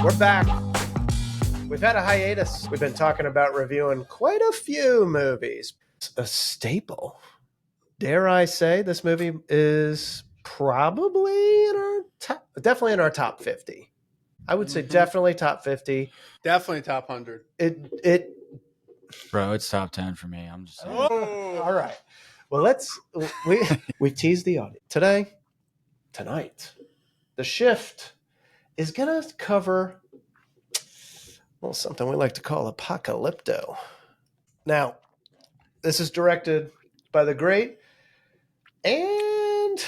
We're back. We've had a hiatus. We've been talking about reviewing quite a few movies. It's a staple. Dare I say this movie is probably in our top, definitely in our top 50. I would say definitely top 50. Definitely top 100. Bro, it's top 10 for me. I'm just saying. All right. Well, we've teased the audience. Tonight, the shift is going to cover, well, something we like to call Apocolypto. Now, this is directed by the great and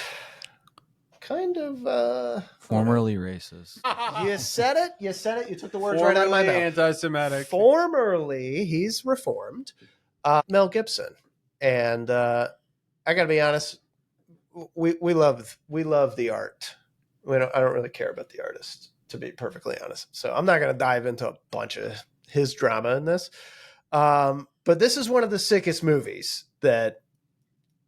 kind of Formerly racist. You said it. You took the words right out of my mouth. Anti-Semitic. Formerly, he's reformed. Mel Gibson, and I got to be honest, we love the art. I don't really care about the artist, to be perfectly honest. So I'm not going to dive into a bunch of his drama in this. But this is one of the sickest movies that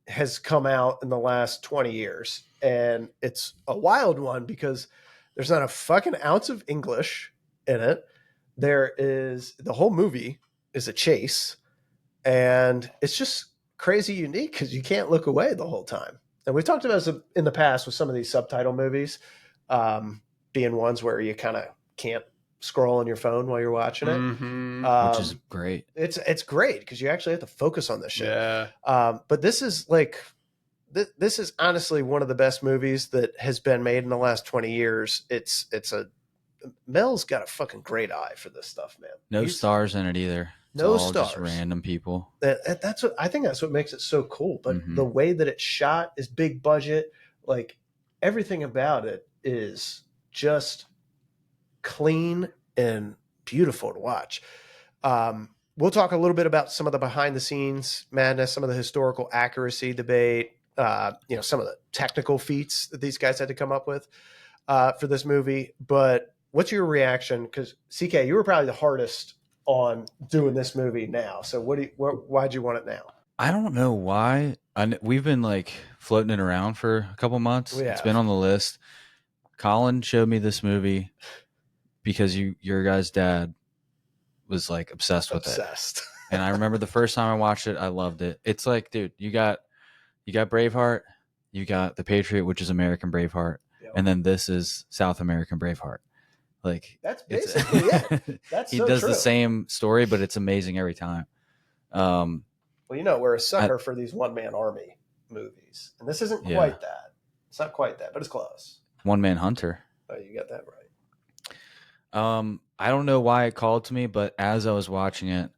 has come out in the last 20 years. And it's a wild one because there's not a fucking ounce of English in it. The whole movie is a chase. And it's just crazy unique because you can't look away the whole time. And we've talked about this in the past with some of these subtitle movies being ones where you kind of can't scroll on your phone while you're watching it. Which is great. It's great because you actually have to focus on this shit. Yeah. But this is this is honestly one of the best movies that has been made in the last 20 years. Mel's got a fucking great eye for this stuff, man. No stars in it either. It's no all stars. Just random people. That's what makes it so cool. But the way that it's shot is big budget. Like everything about it is just clean and beautiful to watch. We'll talk a little bit about some of the behind the scenes madness, some of the historical accuracy debate, some of the technical feats that these guys had to come up with for this movie. But what's your reaction? Because CK, you were probably the hardest on doing this movie now. So why'd you want it now? I don't know why. We've been floating it around for a couple months. It's been on the list. Colin showed me this movie because your guy's dad was obsessed with it. And I remember the first time I watched it, I loved it. It's dude, you got Braveheart, you got The Patriot, which is American Braveheart, and then this is South American Braveheart. That's basically it. That's he so does true. the same story, but it's amazing every time. Well, we're a sucker for these one-man army movies, and this isn't quite that. It's not quite that, but it's close. One-Man Hunter. Oh, you got that right. I don't know why it called to me, but as I was watching it,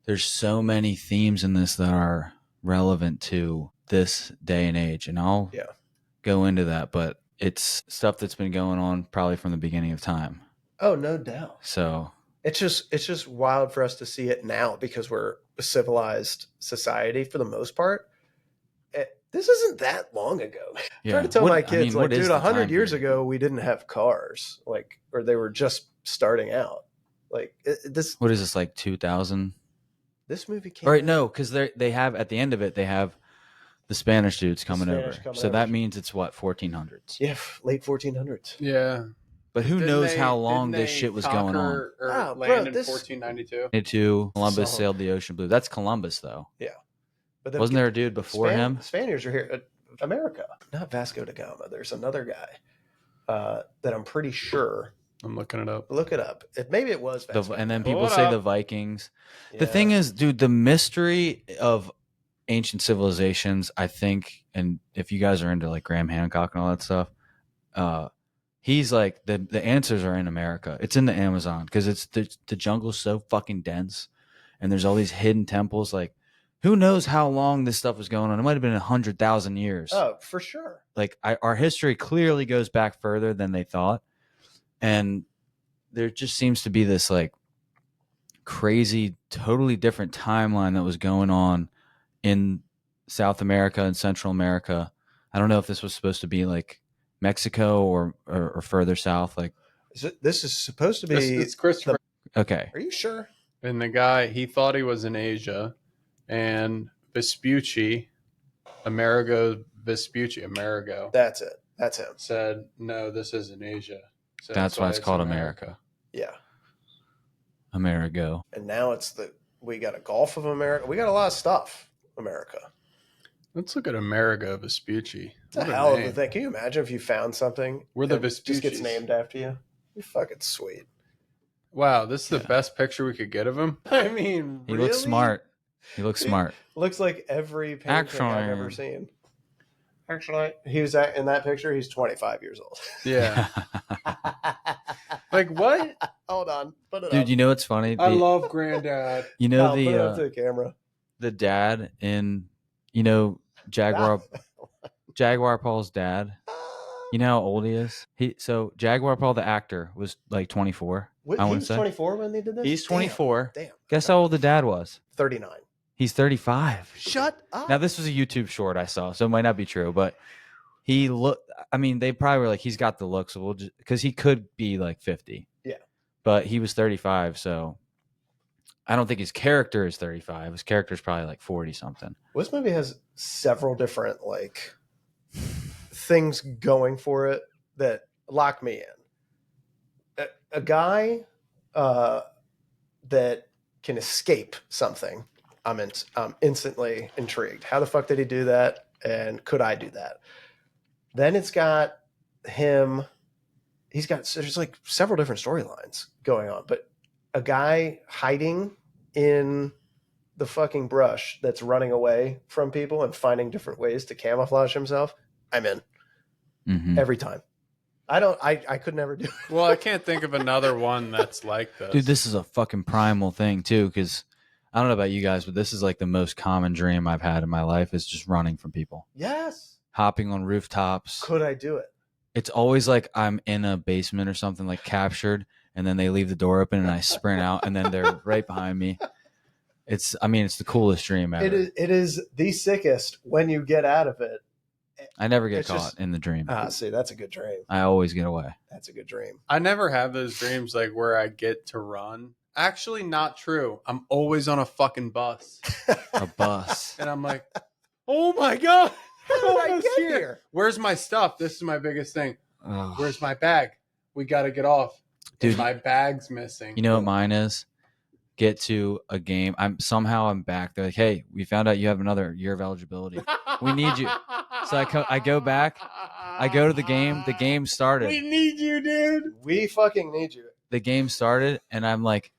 there's so many themes in this that are relevant to this day and age, and I'll go into that, but it's stuff that's been going on probably from the beginning of time. Oh, no doubt. So it's just wild for us to see it now because we're a civilized society for the most part. This isn't that long ago. I'm trying to tell my kids, dude, 100 years ago, we didn't have cars, or they were just starting out. What is this, 2000? This movie came Right, no, because they have, at the end of it, they have the Spanish dudes coming over. So that means it's 1400s. Yeah, late 1400s. Yeah. But who knows how long this shit was going on? Land in 1492. Columbus sailed the ocean blue. That's Columbus, though. Yeah. But wasn't there a dude before him? Spaniards are here. America. Not Vasco da Gama. There's another guy that I'm pretty sure. I'm looking it up. Look it up. Maybe it was Vasco. And then people say the Vikings. Yeah. The thing is, dude, the mystery of ancient civilizations, I think, and if you guys are into Graham Hancock and all that stuff, he's the answers are in America. It's in the Amazon because it's the jungle's so fucking dense, and there's all these hidden temples. Who knows how long this stuff was going on? It might have been 100,000 years. Oh, for sure. Our history clearly goes back further than they thought, and there just seems to be this crazy, totally different timeline that was going on in South America and Central America. I don't know if this was supposed to be Mexico or further south. This is supposed to be. It's Christopher. Okay. Are you sure? And the guy, he thought he was in Asia, and Vespucci, Amerigo. That's it. That's him. Said, no, this isn't Asia. So that's why it's called America. Yeah. Amerigo. And now we got a Gulf of America. We got a lot of stuff, America. Let's look at Amerigo Vespucci. It's a hell of a thing. Can you imagine if you found something We're the that just gets named after you? You're fucking sweet. Wow, this is the best picture we could get of him. I mean, he looks smart. He looks smart. Looks like every painting I've ever seen. Actually, he was in that picture. He's 25 years old. Yeah. Like what? Hold on, put it Dude, up. you know what's funny? I love Granddad. You know put it up to the camera. The dad in, Jaguar Paul's dad. You know how old he is? Jaguar Paul, the actor, was like 24. He was 24 when they did this? He's 24. Damn. Guess how old the dad was? 39. He's 35. Shut up. Now, this was a YouTube short I saw, so it might not be true, but he looked, they probably were like, he's got the look, so we'll just, because he could be like 50. Yeah. But he was 35, so I don't think his character is 35. His character is probably like 40 something. Well, this movie has several different things going for it that lock me in. A guy that can escape something, I'm instantly intrigued. How the fuck did he do that? And could I do that? Then it's got him. There's like several different storylines going on, but a guy hiding in the fucking brush that's running away from people and finding different ways to camouflage himself. I'm in every time. I could never do it. Well, I can't think of another one that's like this. Dude, this is a fucking primal thing too, because I don't know about you guys, but this is like the most common dream I've had in my life is just running from people. Yes. Hopping on rooftops. Could I do it? It's always like I'm in a basement or something, like captured, and then they leave the door open and I sprint out and then they're right behind me. It's the coolest dream ever. It is the sickest when you get out of it. I never get caught in the dream. See, that's a good dream. I always get away. That's a good dream. I never have those dreams like where I get to run. Actually, not true. I'm always on a fucking bus. A bus. And I'm like, oh my God. How did I get here? Where's my stuff? This is my biggest thing. Oh. Where's my bag? We got to get off. Dude, my bag's missing. You know what mine is? Get to a game. I'm back. They're like, hey, we found out you have another year of eligibility. We need you. So I go back. I go to the game. The game started. We need you, dude. We fucking need you. The game started, and I'm like,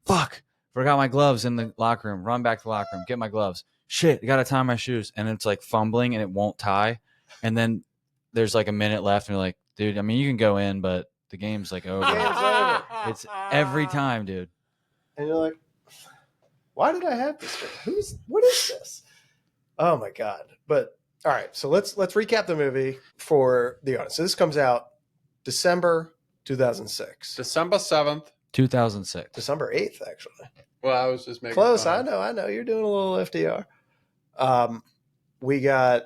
fuck, forgot my gloves in the locker room. Run back to the locker room. Get my gloves. Shit, I got to tie my shoes. And it's like fumbling, and it won't tie. And then there's like a minute left, and you're like, dude, you can go in, but the game's like over. Game's over. It's every time, dude. And you're like, why did I have this? What is this? Oh my God. But all right, so let's recap the movie for the audience. So this comes out December 2006. December 7th. 2006. December 8th, actually. Well, I was just making close. fun. I know. You're doing a little FDR. We got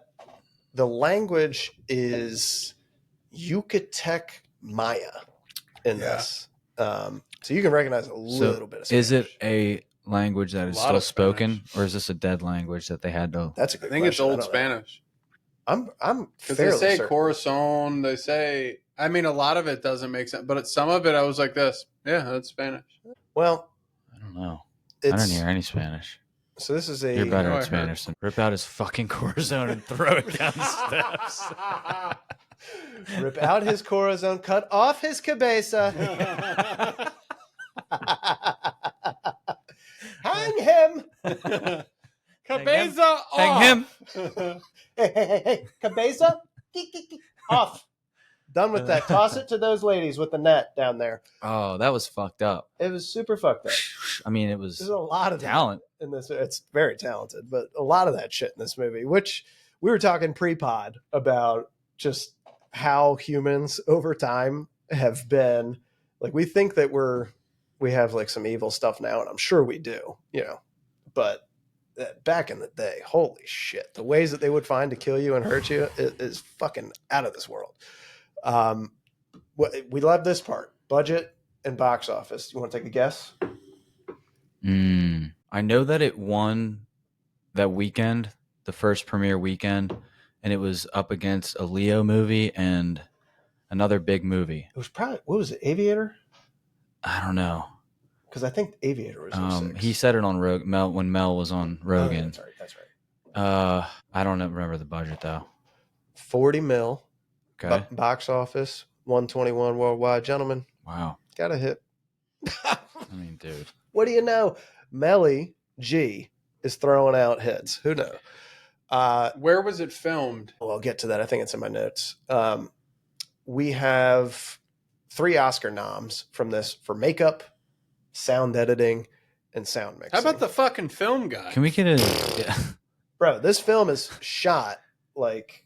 the language is Yucatec Maya in this. So you can recognize a little bit of Spanish. Is it a language that is still spoken, or is this a dead language that they had to? That's a good question. I think it's Old Spanish. I'm because fairly they say certain. corazon. They say. A lot of it doesn't make sense, but some of it I was like this. Yeah, that's Spanish. Well, I don't know. I don't hear any Spanish. So this is You're better at Spanish than rip out his fucking corazon and throw it down the steps. Rip out his corazon, cut off his cabeza. Hang him. Cabeza off. Hang him. Hey. Cabeza off. Done with that. Toss it to those ladies with the net down there. Oh, that was fucked up. It was super fucked up. It was. There's a lot of talent in this. It's very talented, but a lot of that shit in this movie, which we were talking pre-pod about just how humans over time have been like, we think that we have like some evil stuff now, and I'm sure we do, but back in the day, holy shit, the ways that they would find to kill you and hurt you is fucking out of this world. We love this part, budget and box office. You want to take a guess? I know that it won that weekend, the first premiere weekend, and it was up against a Leo movie and another big movie. It was probably, what was it, Aviator? I don't know. Because I think Aviator was 06. He said it on Mel when Mel was on Rogan. Oh, that's right. I don't remember the budget though. 40 mil. Okay. Box office 121 worldwide, gentlemen. Wow. Got a hit. I mean, dude. What do you know? Melly G is throwing out hits. Who knows? Where was it filmed? Well, I'll get to that. I think it's in my notes. We have 3 Oscar noms from this for makeup, sound editing, and sound mixing. How about the fucking film guy? Can we get a... Yeah. Bro, this film is shot like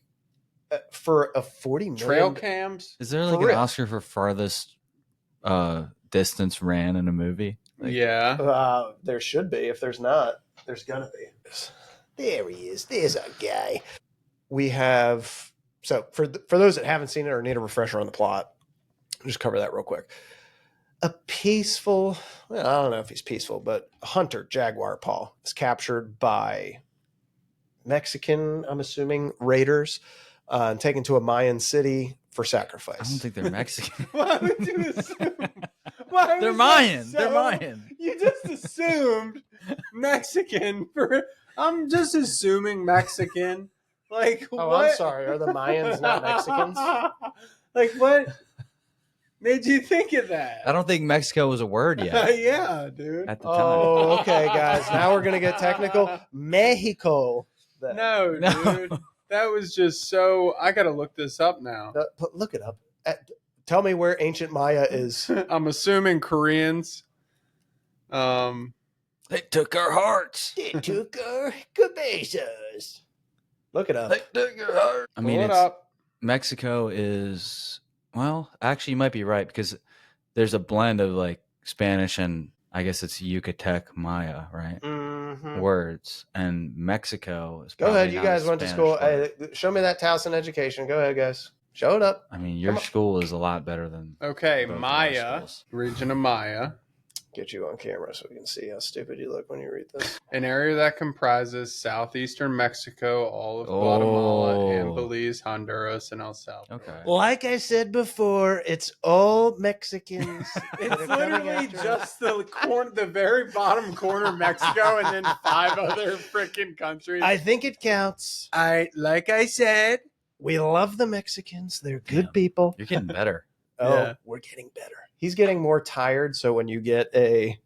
for a 40 million... Trail cams? Is there like an Oscar for farthest distance ran in a movie? Like, yeah. There should be. If there's not, there's gonna be. There he is. There's a guy. We have... So for those that haven't seen it or need a refresher on the plot, I'll just cover that real quick. A peaceful... Well, I don't know if he's peaceful, but a hunter, Jaguar Paul, is captured by Mexican, I'm assuming, raiders, and taken to a Mayan city for sacrifice. I don't think they're Mexican. Why would you assume? They're Mayan. They're Mayan. You just assumed Mexican. I'm just assuming Mexican. Like, Oh, what? I'm sorry. Are the Mayans not Mexicans? Like, what made you think of that? I don't think Mexico was a word yet Yeah, dude. at the time. Oh, okay, guys. Now we're going to get technical. Mexico. No, dude. That was just so... I got to look this up now. Look it up. Tell me where ancient Maya is. I'm assuming Koreans. They took our hearts. They took our cabezas. Look it up. They took our hearts. I mean, Pull it it's, up. Mexico is... Well, actually, you might be right because there's a blend of like Spanish and I guess it's Yucatec Maya, right? Mm-hmm. Words. And Mexico is Go probably ahead. You not guys a went to Spanish school. word. Hey, show me that Towson education. Go ahead, guys. Show it up. I mean, your school is a lot better than Okay, both of our Maya, schools. region of Maya, Get you on camera so we can see how stupid you look when you read this. an area that comprises southeastern Mexico, all of Guatemala, and Oh. Belize, Honduras, and El Salvador. Okay. Like I said before, it's all Mexicans. It's literally just the very bottom corner of Mexico and then 5 other freaking countries. I think it counts. Like I said, We love the Mexicans. They're good Damn. people. You're getting better. Oh, Yeah. we're getting better. He's getting more tired, so when you get a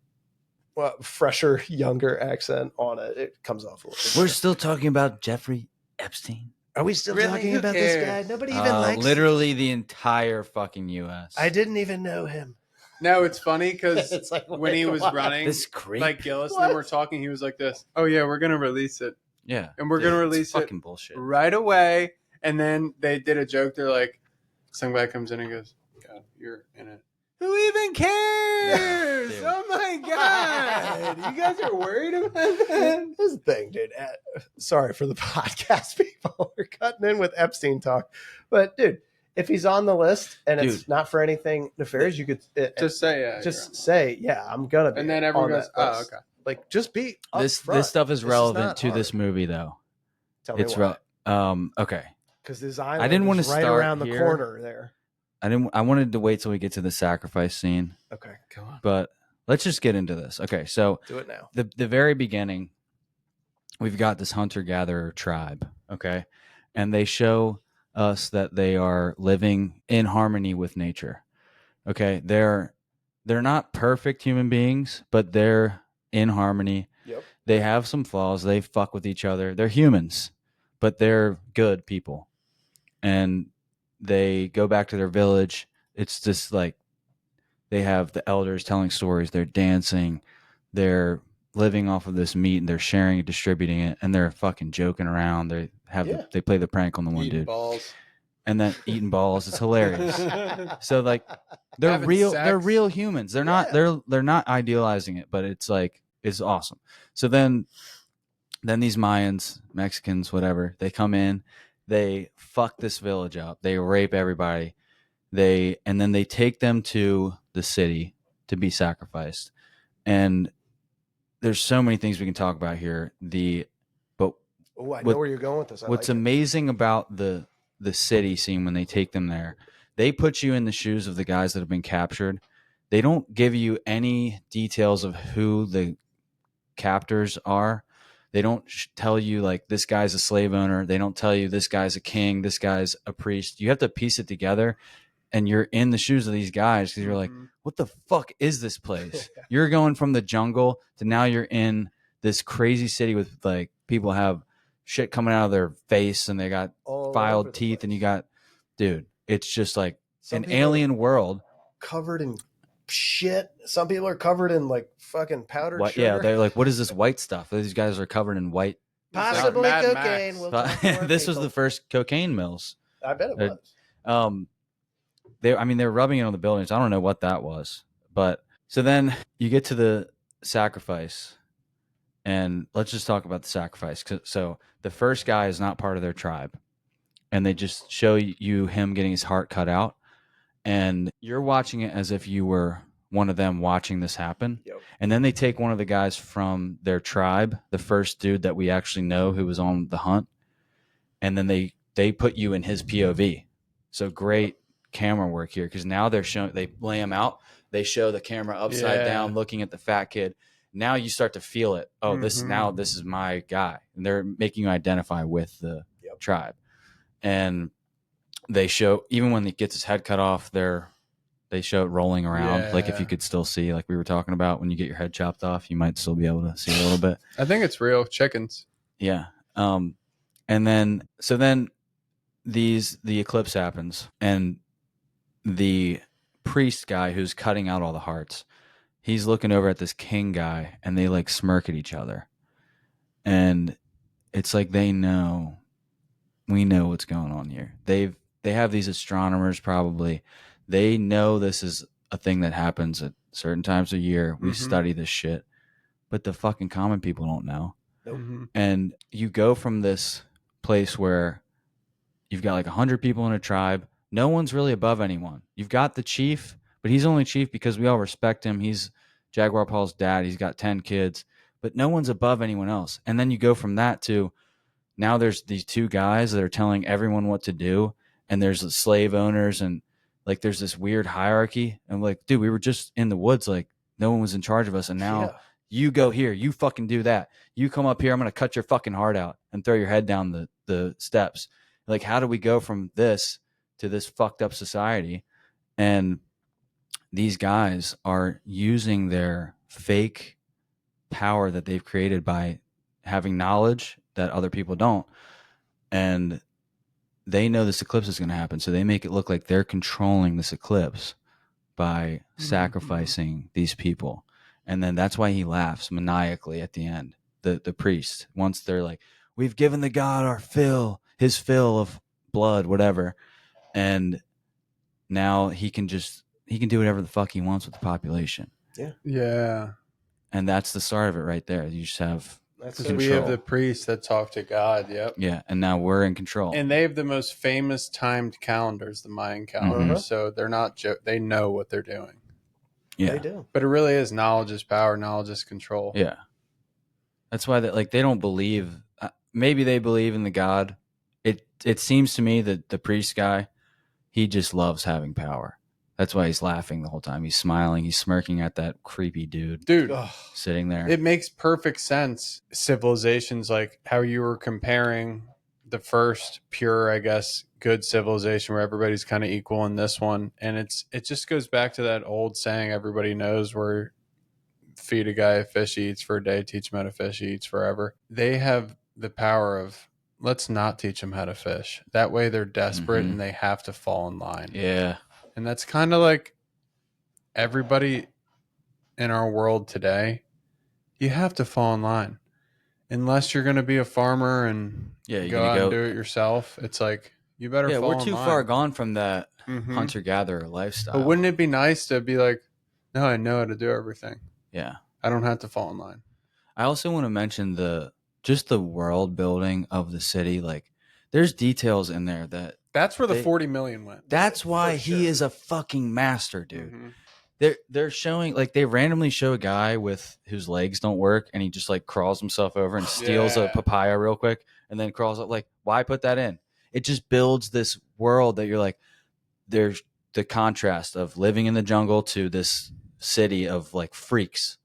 fresher, younger accent on it, it comes off a little bit. We're still talking about Jeffrey Epstein. Are we still Really? talking Who about cares? this guy? Nobody even likes him. Literally the entire fucking U.S. I didn't even know him. no, it's funny because It's like, when he wait, was what? running, This creep. like Gillis and What? them were talking, he was like this. Oh yeah, we're gonna release it, Yeah. and we're gonna release it fucking bullshit. right away. And then they did a joke. They're like, some guy comes in and goes, "God, you're in it." Who even cares? Dude. Oh my god! You guys are worried about that? Here's the thing, dude. Sorry for the podcast people. We're cutting in with Epstein talk. But, dude, if he's on the list and it's Dude. not for anything nefarious, you could Just say yeah. just say, yeah, I'm going to be. and then everyone on goes, that "Oh, list. okay." Like, just be This upfront. stuff is This relevant not to this hard. movie, though. Tell me It's why. okay. Because this island didn't wanna is right start around the here. corner there. I wanted to wait till we get to the sacrifice scene, Okay, go on. but let's just get into this. Okay, so Do it now. the very beginning, we've got this hunter-gatherer tribe, okay? And they show us that they are living in harmony with nature. Okay? They're not perfect human beings, but they're in harmony. Yep. They have some flaws. They fuck with each other. They're humans, but they're good people. And they go back to their village. It's just like they have the elders telling stories. They're dancing. They're living off of this meat and they're sharing and distributing it. And they're fucking joking around. They have Yeah. they play the prank on the one Eating dude. balls. And then eating balls. It's hilarious. So like they're Having real. sex. They're real humans. They're not. They're not idealizing it, but it's like it's awesome. So then these Mayans, Mexicans, whatever, they come in, they fuck this village up, they rape everybody, and then they take them to the city to be sacrificed. And there's so many things we can talk about here. Oh, I know where you're going with this. What's like it. amazing about the city scene when they take them there, they put you in the shoes of the guys that have been captured. they don't give you any details of who the captors are. They don't tell you like this guy's a slave owner. They don't tell you this guy's a king, this guy's a priest. You have to piece it together, and you're in the shoes of these guys because you're like, what the fuck is this place? You're going from the jungle to now you're in this crazy city with like people have shit coming out of their face and they got filed teeth, and you got, dude, it's just like an alien world covered in shit. Some people are covered in like fucking powdered sugar. Yeah, they're like, what is this white stuff? These guys are covered in white. Possibly cocaine. We'll talk to our this people. was the first cocaine mills. I bet it was. They're rubbing it on the buildings. I don't know what that was, but so then you get to the sacrifice, and let's just talk about the sacrifice. So the first guy is not part of their tribe, and they just show you him getting his heart cut out, and you're watching it as if you were one of them watching this happen. Yep. And then they take one of the guys from their tribe, the first dude that we actually know who was on the hunt, and then they put you in his POV. So great camera work here, because now they lay him out, they show the camera upside down looking at the fat kid. Now you start to feel it. Oh, this is my guy. And they're making you identify with the tribe. And they show, even when he gets his head cut off, they show it rolling around. Like if you could still see, like we were talking about, when you get your head chopped off, you might still be able to see a little bit. I think it's real chickens. Yeah. And then the eclipse happens, and the priest guy who's cutting out all the hearts, he's looking over at this king guy, and they like smirk at each other. And it's like, we know what's going on here. They have these astronomers, probably. They know this is a thing that happens at certain times of year. We study this shit, but the fucking common people don't know. Nope. And you go from this place where you've got like 100 people in a tribe. No one's really above anyone. You've got the chief, but he's only chief because we all respect him. He's Jaguar Paul's dad. He's got 10 kids, but no one's above anyone else. And then you go from that to now there's these two guys that are telling everyone what to do, and there's the slave owners, and like there's this weird hierarchy. I'm like, dude, we were just in the woods, like no one was in charge of us, and now you go here, you fucking do that. You come up here, I'm gonna cut your fucking heart out and throw your head down the steps. Like, how do we go from this to this fucked up society? And these guys are using their fake power that they've created by having knowledge that other people don't. And they know this eclipse is going to happen. So they make it look like they're controlling this eclipse by sacrificing these people. And then that's why he laughs maniacally at the end, the priest. Once they're like, we've given the god his fill of blood, whatever. And now he can do whatever the fuck he wants with the population. Yeah. Yeah. And that's the start of it right there. You just have Because we have the priests that talk to God. Yep. Yeah. And now we're in control. And they have the most famous timed calendars, the Mayan calendar. So they're not, they know what they're doing. Yeah. They do. But it really is knowledge is power, knowledge is control. Yeah. That's why they don't believe, maybe they believe in the God. It seems to me that the priest guy, he just loves having power. That's why he's laughing the whole time. He's smiling. He's smirking at that creepy dude sitting there. It makes perfect sense. Civilizations, like how you were comparing the first pure, I guess, good civilization where everybody's kind of equal in this one. And it just goes back to that old saying everybody knows, where feed a guy a fish he eats for a day, teach him how to fish he eats forever. They have the power of, let's not teach them how to fish. That way they're desperate and they have to fall in line. Yeah. And that's kind of like everybody in our world today. You have to fall in line. Unless you're going to be a farmer and go out and do it yourself. It's like, you better fall in line. We're too far gone from that hunter-gatherer lifestyle. But wouldn't it be nice to be like, no, I know how to do everything. Yeah. I don't have to fall in line. I also want to mention just the world building of the city. Like, there's details in there that's where the 40 million went. That's why he is a fucking master, dude. They're showing, like, they randomly show a guy whose legs don't work, and he just like crawls himself over and steals a papaya real quick, and then crawls up. Like, why put that in? It just builds this world that you're like, there's the contrast of living in the jungle to this city of like freaks.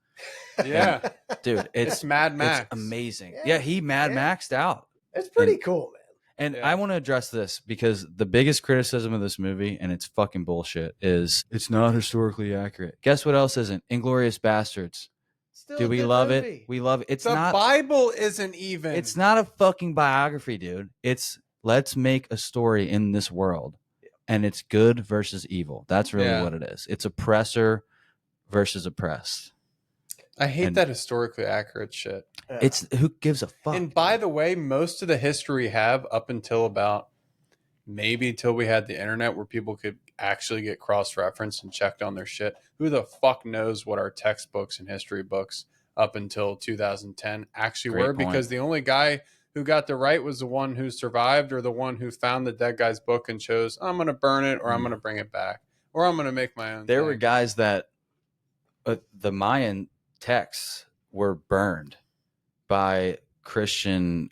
Yeah. Dude, It's Mad Max. It's amazing. Yeah, he Mad Maxed out. It's pretty cool, man. And Yeah. I want to address this because the biggest criticism of this movie, and it's fucking bullshit, is it's not historically accurate. Guess what else isn't? Inglourious Bastards. Still Do a we good love movie. it? We love it. It's the not. Bible isn't even. It's not a fucking biography, dude. It's let's make a story in this world, and it's good versus evil. That's really what it is. It's oppressor versus oppressed. I hate that historically accurate shit. It's who gives a fuck. And by the way, most of the history we have up until about maybe until we had the internet where people could actually get cross-referenced and checked on their shit. Who the fuck knows what our textbooks and history books up until 2010 actually were? Because the only guy who got the right was the one who survived or the one who found the dead guy's book and chose, I'm going to burn it or I'm going to bring it back or I'm going to make my own There thing. were guys that the Mayan texts were burned by Christian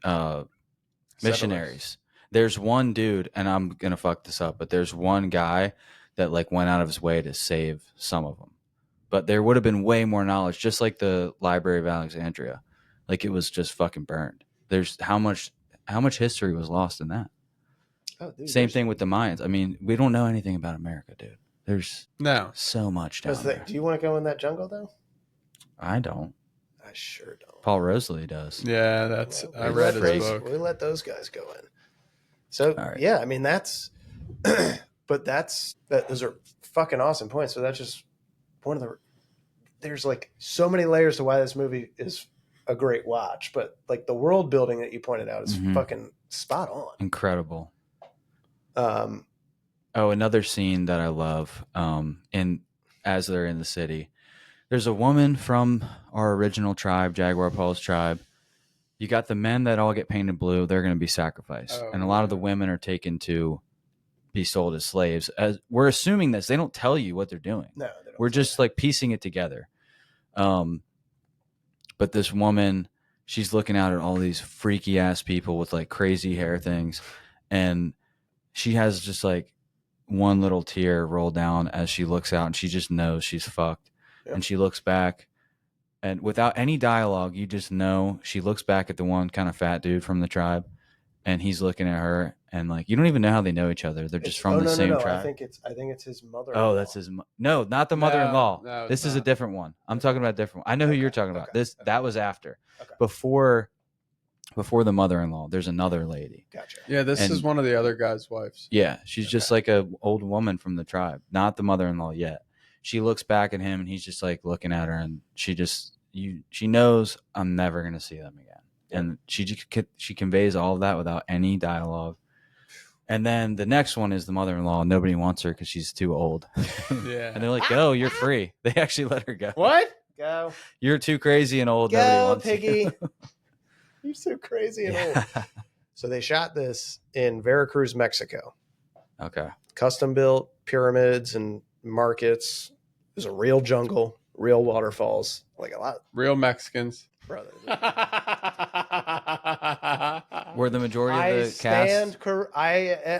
missionaries. There's one dude, and I'm gonna fuck this up, but there's one guy that like went out of his way to save some of them. But there would have been way more knowledge, just like the Library of Alexandria. Like it was just fucking burned. There's how much history was lost in that. Oh, dude, same thing with the Mayans. I mean, we don't know anything about America, dude. There's so much down there. Do you want to go in that jungle though? I don't. I sure don't. Paul Rosalie does. Yeah, that's I read his book. We let those guys go in. So yeah, I mean that's, but those are fucking awesome points. So that's just one of the. There's like so many layers to why this movie is a great watch, but like the world building that you pointed out is fucking spot on. Incredible. Another scene that I love. As they're in the city, there's a woman from our original tribe, Jaguar Paul's tribe. You got the men that all get painted blue. They're going to be sacrificed. And a lot of the women are taken to be sold as slaves. We're assuming this. They don't tell you what they're doing. No, they don't. We're just like piecing it together. But this woman, she's looking out at all these freaky ass people with like crazy hair things. And she has just like one little tear roll down as she looks out and she just knows she's fucked. Yep. And she looks back. And without any dialogue, you just know she looks back at the one kind of fat dude from the tribe, and he's looking at her, and like you don't even know how they know each other. They're just from the same tribe. I think it's his mother. Oh, that's his. No, not the mother-in-law. No, this is a different one. I'm talking about a different one. I know who you're talking about. That was after, before the mother-in-law. There's another lady. Gotcha. Yeah, this is one of the other guy's wives. Yeah, she's just like a old woman from the tribe, not the mother-in-law yet. She looks back at him and he's just like looking at her, and she knows I'm never going to see them again. And she conveys all of that without any dialogue. And then the next one is the mother-in-law. Nobody wants her because she's too old. Yeah. And they're like, go, you're free. They actually let her go. What? Go. You're too crazy and old. Go, Piggy. You're so crazy and old. So they shot this in Veracruz, Mexico. Okay. Custom built pyramids and markets. It was a real jungle, real waterfalls, like a lot. Real Mexicans. Brother. Were the majority of the cast?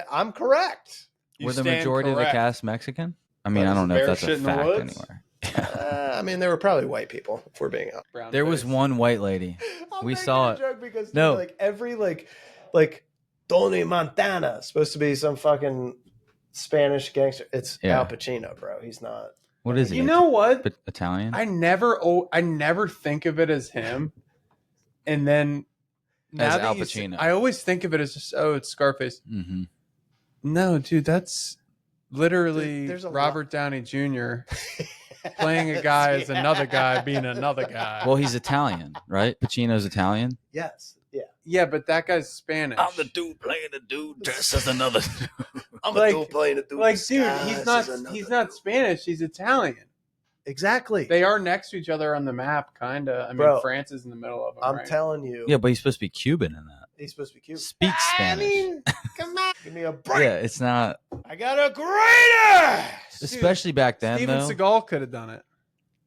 I'm correct. Were the majority of the cast Mexican? I mean, I don't know if that's a fact anywhere. I mean, there were probably white people, if we're being honest. There was one white lady. We saw it. Joke because like every like Tony Montana supposed to be some fucking Spanish gangster. It's Al Pacino, bro. He's not. What is he? You know what? Italian? I never think of it as him. And then as Al Pacino. I always think of it as just, it's Scarface. Mm-hmm. No, dude, that's literally Robert Downey Jr. playing a guy as another guy being another guy. Well, he's Italian, right? Pacino's Italian? Yes. Yeah. Yeah, but that guy's Spanish. I'm the dude playing the dude dressed as another dude. I'm the dude playing the dude. Like, dude, he's not Spanish. He's Italian. Exactly. They are next to each other on the map, kind of. I mean, France is in the middle of them. I'm telling you. Yeah, but he's supposed to be Cuban in that. He's supposed to be Cuban. Speaks Spanish. I mean, come on. Give me a break. Yeah, it's not. I got a greater. Especially back then, Steven though. Seagal could have done it.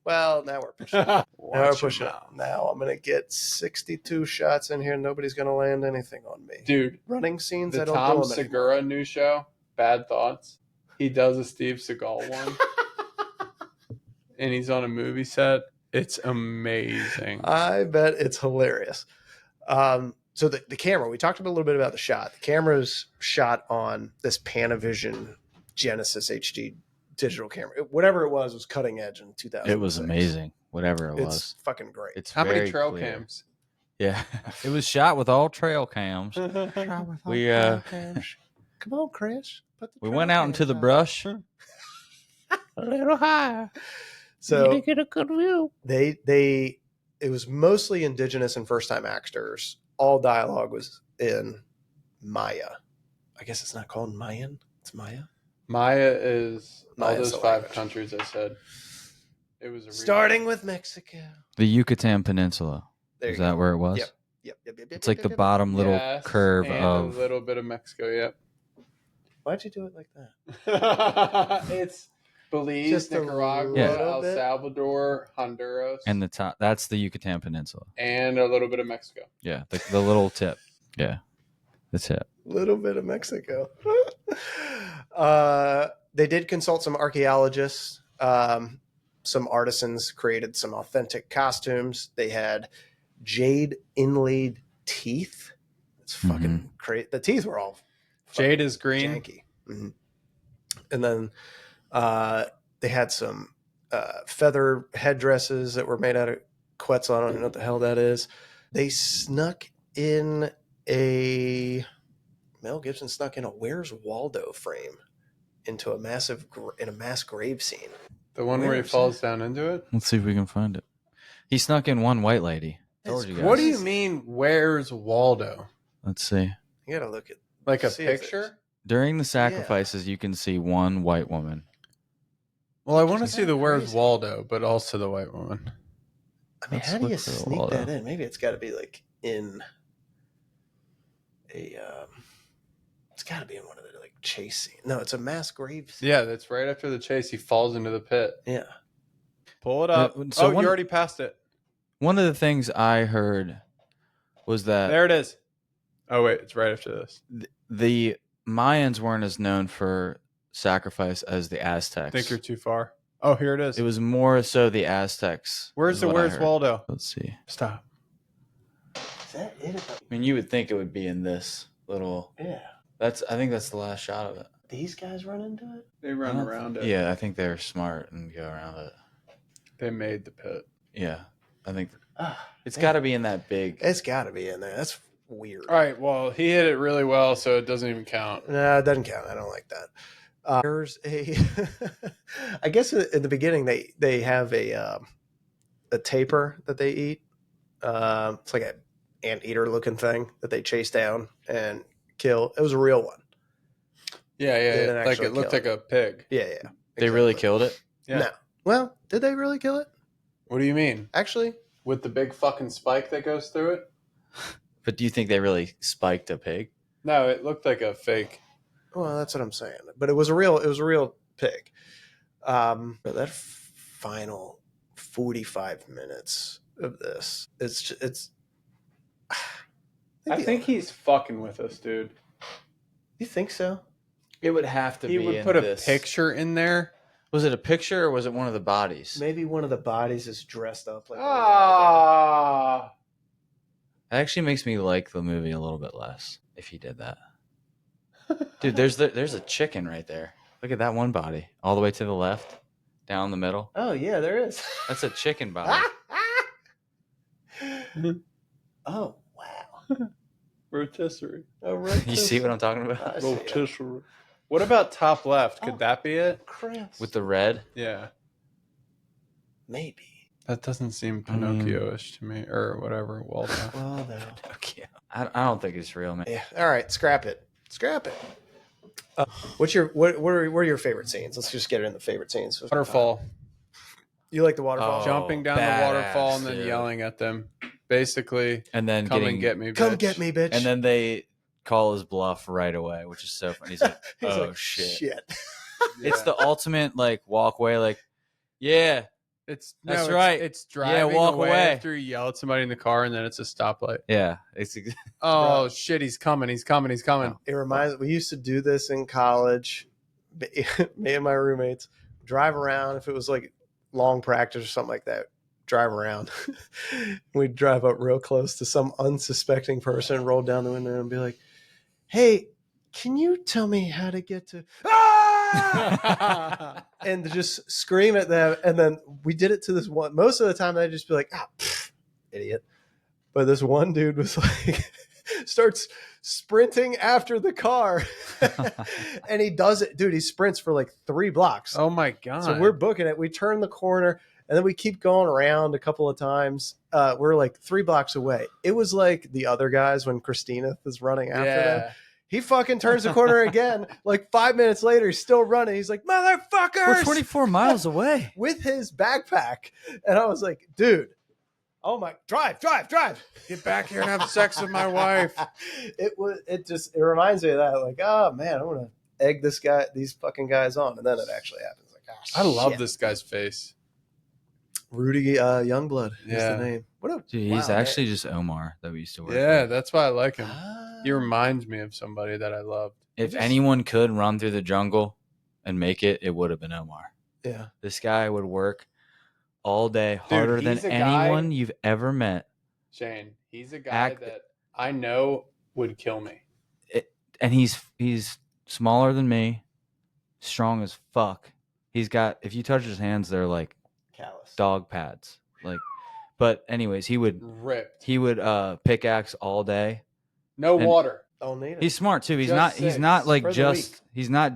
Well, now we're pushing. Now we're pushing. Now I'm gonna get 62 shots in here. Nobody's gonna land anything on me, dude. Running scenes. The I don't Tom do them Segura anymore. new show, Bad Thoughts. He does a Steve Seagal one. and he's on a movie set. It's amazing. I bet it's hilarious. So the camera, we talked a little bit about the shot. The camera's shot on this Panavision Genesis HD digital camera. Whatever it was cutting edge in 2000. It was amazing. Whatever it was. It's fucking great. It's How many very trail clear. cams? Yeah. It was shot with all trail cams. We Come on, Chris. we went out into the brush. A little higher. So get a good view. It was mostly indigenous and first time actors. All dialogue was in Maya. I guess it's not called Mayan. It's Maya. Maya is all Maya's those the 5 language. countries I said. It was a Starting with Mexico. The Yucatan Peninsula. There Is you that go. where it was? Yep. It's like the bottom little Yes, curve and of a little bit of Mexico. Yep. Why'd you do it like that? It's Belize, Just a Nicaragua, little El bit. Salvador, Honduras, and the top. That's the Yucatan Peninsula. and a little bit of Mexico. Yeah, the little tip. Yeah, the tip. Little bit of Mexico. They did consult some archaeologists. Some artisans created some authentic costumes. They had jade inlaid teeth. It's fucking crazy. The teeth were all Jade is green. janky. Mm-hmm. And then they had some feather headdresses that were made out of Quetzal. I don't know what the hell that is. They snuck in Mel Gibson snuck in a Where's Waldo frame into a mass grave scene. The one where he falls down into it? Let's see if we can find it. He snuck in one white lady. Told you guys. What do you mean, where's Waldo? Let's see. You gotta look at Like a see if picture? During the sacrifices, you can see one white woman. Well, I want to Isn't see that the where's crazy? Waldo, but also the white woman. I mean, Let's how do you look for sneak Waldo. that in? Maybe it's got to be like in a. It's got to be in one of the like chase scenes. No, it's a mass grave scene. Yeah, that's right after the chase. He falls into the pit. Yeah. Pull it up. So You already passed it. One of the things I heard was that There it is. Oh, wait. It's right after this. the Mayans weren't as known for sacrifice as the Aztecs. I think you're too far. Oh, here it is. It was more so the Aztecs. Where's is the what I Where's heard. Waldo? Let's see. Stop. Is that it? I mean, you would think it would be in this little. Yeah. I think that's the last shot of it. These guys run into it? They run around it. Yeah, I think they're smart and go around it. They made the pit. Yeah, I think it's man. got to be in that big. It's got to be in there. That's weird. All right. Well, he hit it really well, so it doesn't even count. No, it doesn't count. I don't like that. There's a. I guess in the beginning they have a tapir that they eat. It's like an anteater looking thing that they chase down and kill. It was a real one. Yeah. didn't Like actually it looked kill like a pig. Yeah. They really exactly. killed it. Yeah. No. Well, did they really kill it? What do you mean? Actually, With the big fucking spike that goes through it? But do you think they really spiked a pig? No, it looked like a fake. well, that's what I'm saying. But it was a real pig. But that final 45 minutes of this, it's. I think he's fucking with us, dude. You think so? It would have to He be. would in put a this. picture in there. Was it a picture or was it one of the bodies? Maybe one of the bodies is dressed up like. Ah. That actually makes me like the movie a little bit less if he did that. Dude, there's a chicken right there. Look at that one body, all the way to the left, down the middle. Oh yeah, there is. That's a chicken body. Oh wow. Rotisserie. Oh, right. You see what I'm talking about? I see it. Rotisserie. What about top left? Could Oh. that be it? Chris. With the red. Yeah. maybe. That doesn't seem Pinocchio-ish to me, or whatever. Waldo. Well, no. Okay. I don't think it's real, man. Yeah. All right. Scrap it. What are your favorite scenes? Let's just get into the favorite scenes. Waterfall. You like the waterfall? Oh, Jumping down the badass, waterfall and then dude. yelling at them. Basically, And then come getting, and get me, bitch. Come get me, bitch. And then they call his bluff right away, which is so funny. He's like, He's "Oh like, shit!" Yeah. It's the ultimate like walkway. Like, yeah, It's That's it's- right. It's driving walk away, away. after you yell at somebody in the car, and then it's a stoplight. yeah. It's Oh shit! He's coming! He's coming! He's coming! It reminds. We used to do this in college. Me and my roommates drive around. If it was like long practice or something like that, drive around. We'd drive up real close to some unsuspecting person, roll down the window and be like, hey, can you tell me how to get to and just scream at them. And then we did it to this one. Most of the time I'd just be like, idiot. But this one dude was like, starts sprinting after the car. And he does it. Dude, he sprints for like 3 blocks. Oh my God. So we're booking it. We turn the corner and then we keep going around a couple of times. We're like 3 blocks away. It was like the other guys when Christina is running after them. He fucking turns the corner again. Like 5 minutes later, he's still running. He's like, motherfuckers! We're 24 miles away. With his backpack. And I was like, dude, oh my, drive. Get back here and have sex with my wife. It reminds me of that. Like, oh man, I want to egg these fucking guys on. And then it actually happens. Like, I love this guy's face. Rudy Youngblood is the name. Dude, he's actually just Omar that we used to work with. Yeah, that's why I like him. He reminds me of somebody that I loved. If anyone could run through the jungle and make it, it would have been Omar. Yeah. This guy would work all day, harder than anyone you've ever met. Shane, he's a guy that I know would kill me. And he's smaller than me, strong as fuck. He's got, if you touch his hands, they're like callous dog pads. Like, but anyways, he would pickaxe all day. No water. Don't need it. He's smart too. He's not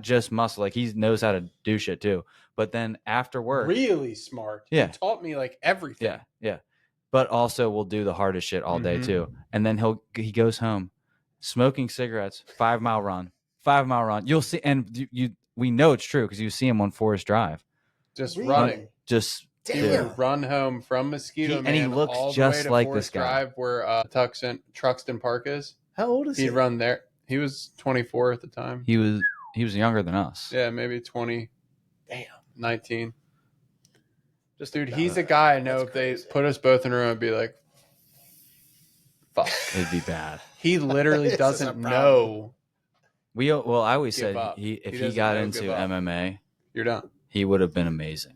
just muscle. Like, he knows how to do shit too. But then after work, really smart. Yeah. He taught me like everything. Yeah. But also will do the hardest shit all day too. And then he goes home smoking cigarettes, 5 mile run. You'll see, and we know it's true because you see him on Forest Drive. Just running. Damn. He would run home from Mosquito Man, and he looks all the just way to like Forest this guy. Drive where Truxton Park is. How old is he? He'd run there. He was 24 at the time. He was younger than us. Yeah, maybe 20. Damn. 19. Dude, he's a guy I know if they put us both in a room, I'd be like, fuck. It'd be bad. He literally doesn't know. I always said He if he got into MMA, you're done. He would have been amazing.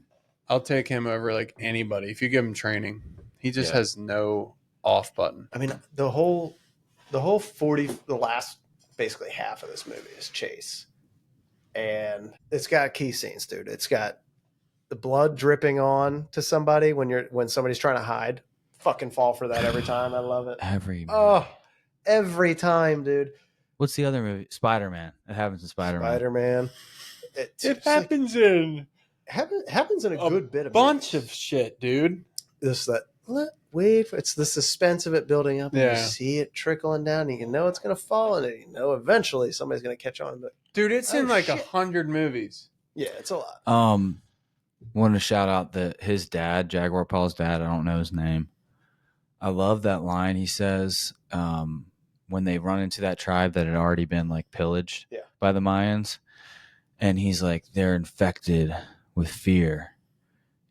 I'll take him over like anybody. If you give him training, he just has no off button. I mean, the whole the last basically half of this movie is chase. And it's got key scenes, dude. It's got the blood dripping on to somebody when somebody's trying to hide. Fucking fall for that every time. I love it. Every time, dude. What's the other movie? Spider-Man. It happens in Spider-Man. It happens in a good bit of bunch of shit, dude. It's the suspense of it building up. And you see it trickling down. And you know it's gonna fall, and you know eventually somebody's gonna catch on. But dude, it's in like 100 movies. Yeah, it's a lot. Want to shout out his dad, Jaguar Paul's dad. I don't know his name. I love that line he says when they run into that tribe that had already been like pillaged by the Mayans, and he's like, they're infected with fear.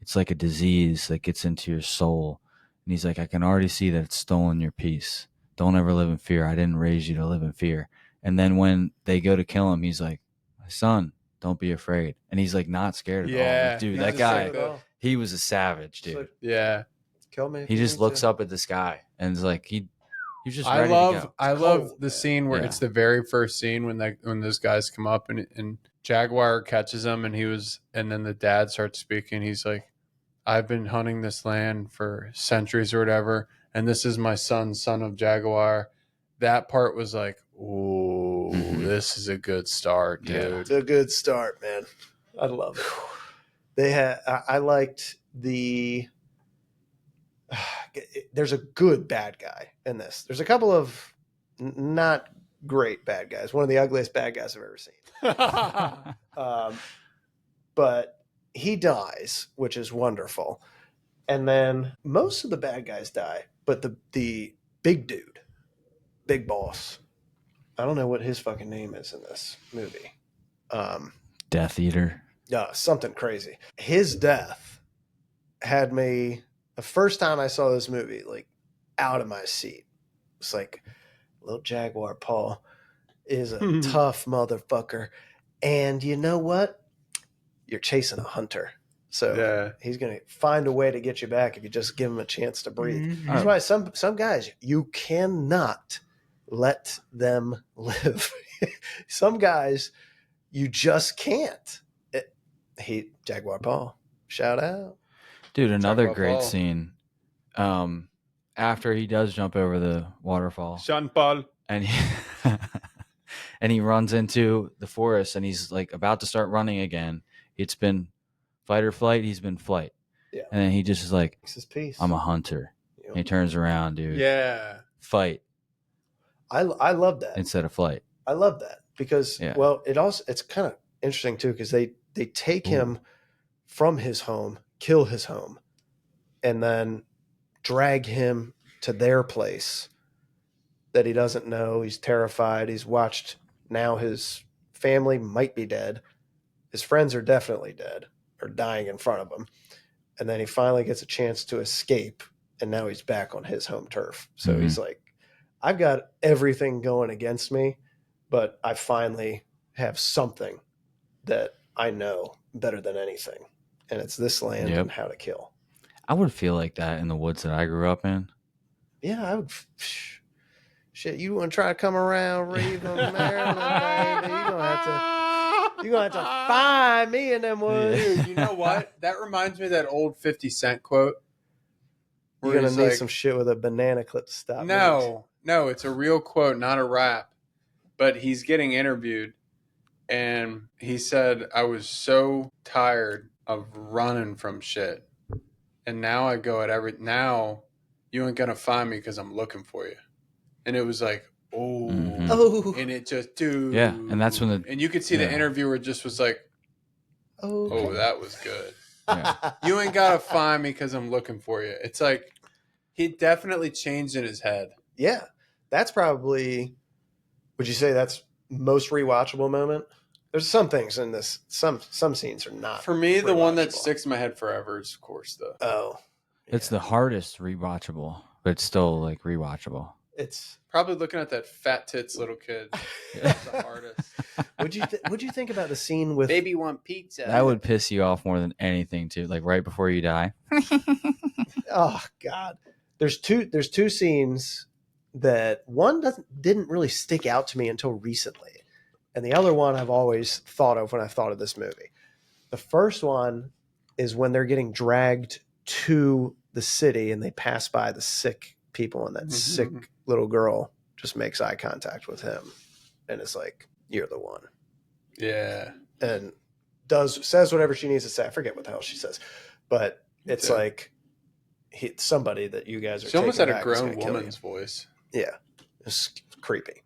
It's like a disease that gets into your soul. And he's like, I can already see that it's stolen your peace. Don't ever live in fear. I didn't raise you to live in fear. And then when they go to kill him, he's like, my son, don't be afraid. And he's like not scared at all. Like, dude, that guy, he was a savage, dude. Like, kill me. He just looks up at the sky and is like, he's just ready to go. I love the scene where it's the very first scene when those guys come up and Jaguar catches them and then the dad starts speaking. He's like, I've been hunting this land for centuries or whatever, and this is my son of Jaguar. That part was like, ooh, this is a good start, dude. Yeah. It's a good start, man. I love it. I liked there's a good bad guy in this. There's a couple of not great bad guys. One of the ugliest bad guys I've ever seen. But he dies, which is wonderful. And then most of the bad guys die, but the big dude, big boss, I don't know what his fucking name is in this movie. Death Eater. Something crazy. His death had me, the first time I saw this movie, like out of my seat. It's like, little Jaguar Paul is a tough motherfucker. And you know what? You're chasing a hunter. So he's going to find a way to get you back if you just give him a chance to breathe. Mm-hmm. That's why some guys, you cannot let them live. Some guys, you just can't. Jaguar Paul, shout out. Dude, another Jaguar great Paul. scene. After he does jump over the waterfall. Sean Paul. And and he runs into the forest and he's like about to start running again. It's been fight or flight. He's been flight. Yeah. And then he just is like, Makes his peace. I'm a hunter. Yep. And he turns around, dude. Yeah. Fight. I love that. Instead of flight. I love that because, well, it's kind of interesting too, because they take him from his home, kill his home, and then drag him to their place that he doesn't know. He's terrified. He's watched. Now his family might be dead. His friends are definitely dead or dying in front of him. And then he finally gets a chance to escape, and now he's back on his home turf. So he's like, I've got everything going against me, but I finally have something that I know better than anything. And it's this land and how to kill. I would feel like that in the woods that I grew up in. Yeah, I would. Shit, you want to try to come around Raven, Maryland, baby? You're gonna have to find me in them woods. Dude, you know what? That reminds me of that old 50 Cent quote. You're gonna need some shit with a banana clip to stop. No, it's a real quote, not a rap. But he's getting interviewed, and he said, "I was so tired of running from shit, and now I go at now you ain't gonna find me because I'm looking for you." And it was like, and it just, dude, and that's when and you could see the interviewer just was like, oh, that was good. Yeah. You ain't gotta find me because I'm looking for you. It's like he definitely changed in his head. Yeah, that's probably. Would you say that's most rewatchable moment? There's some things in this. Some scenes are not. For me, the one that sticks in my head forever is, of course, it's the hardest rewatchable, but it's still like rewatchable. It's probably looking at that fat tits little kid. That's the hardest. Would you think about the scene with baby want pizza? That would piss you off more than anything, too. Like right before you die. Oh God, there's two scenes that one didn't really stick out to me until recently, and the other one I've always thought of when I thought of this movie. The first one is when they're getting dragged to the city and they pass by the sick people, and that sick little girl just makes eye contact with him, and it's like, you're the one. Yeah. And says whatever she needs to say. I forget what the hell she says, but it's like somebody that you guys are. She almost had a grown woman's voice. Yeah, it's creepy.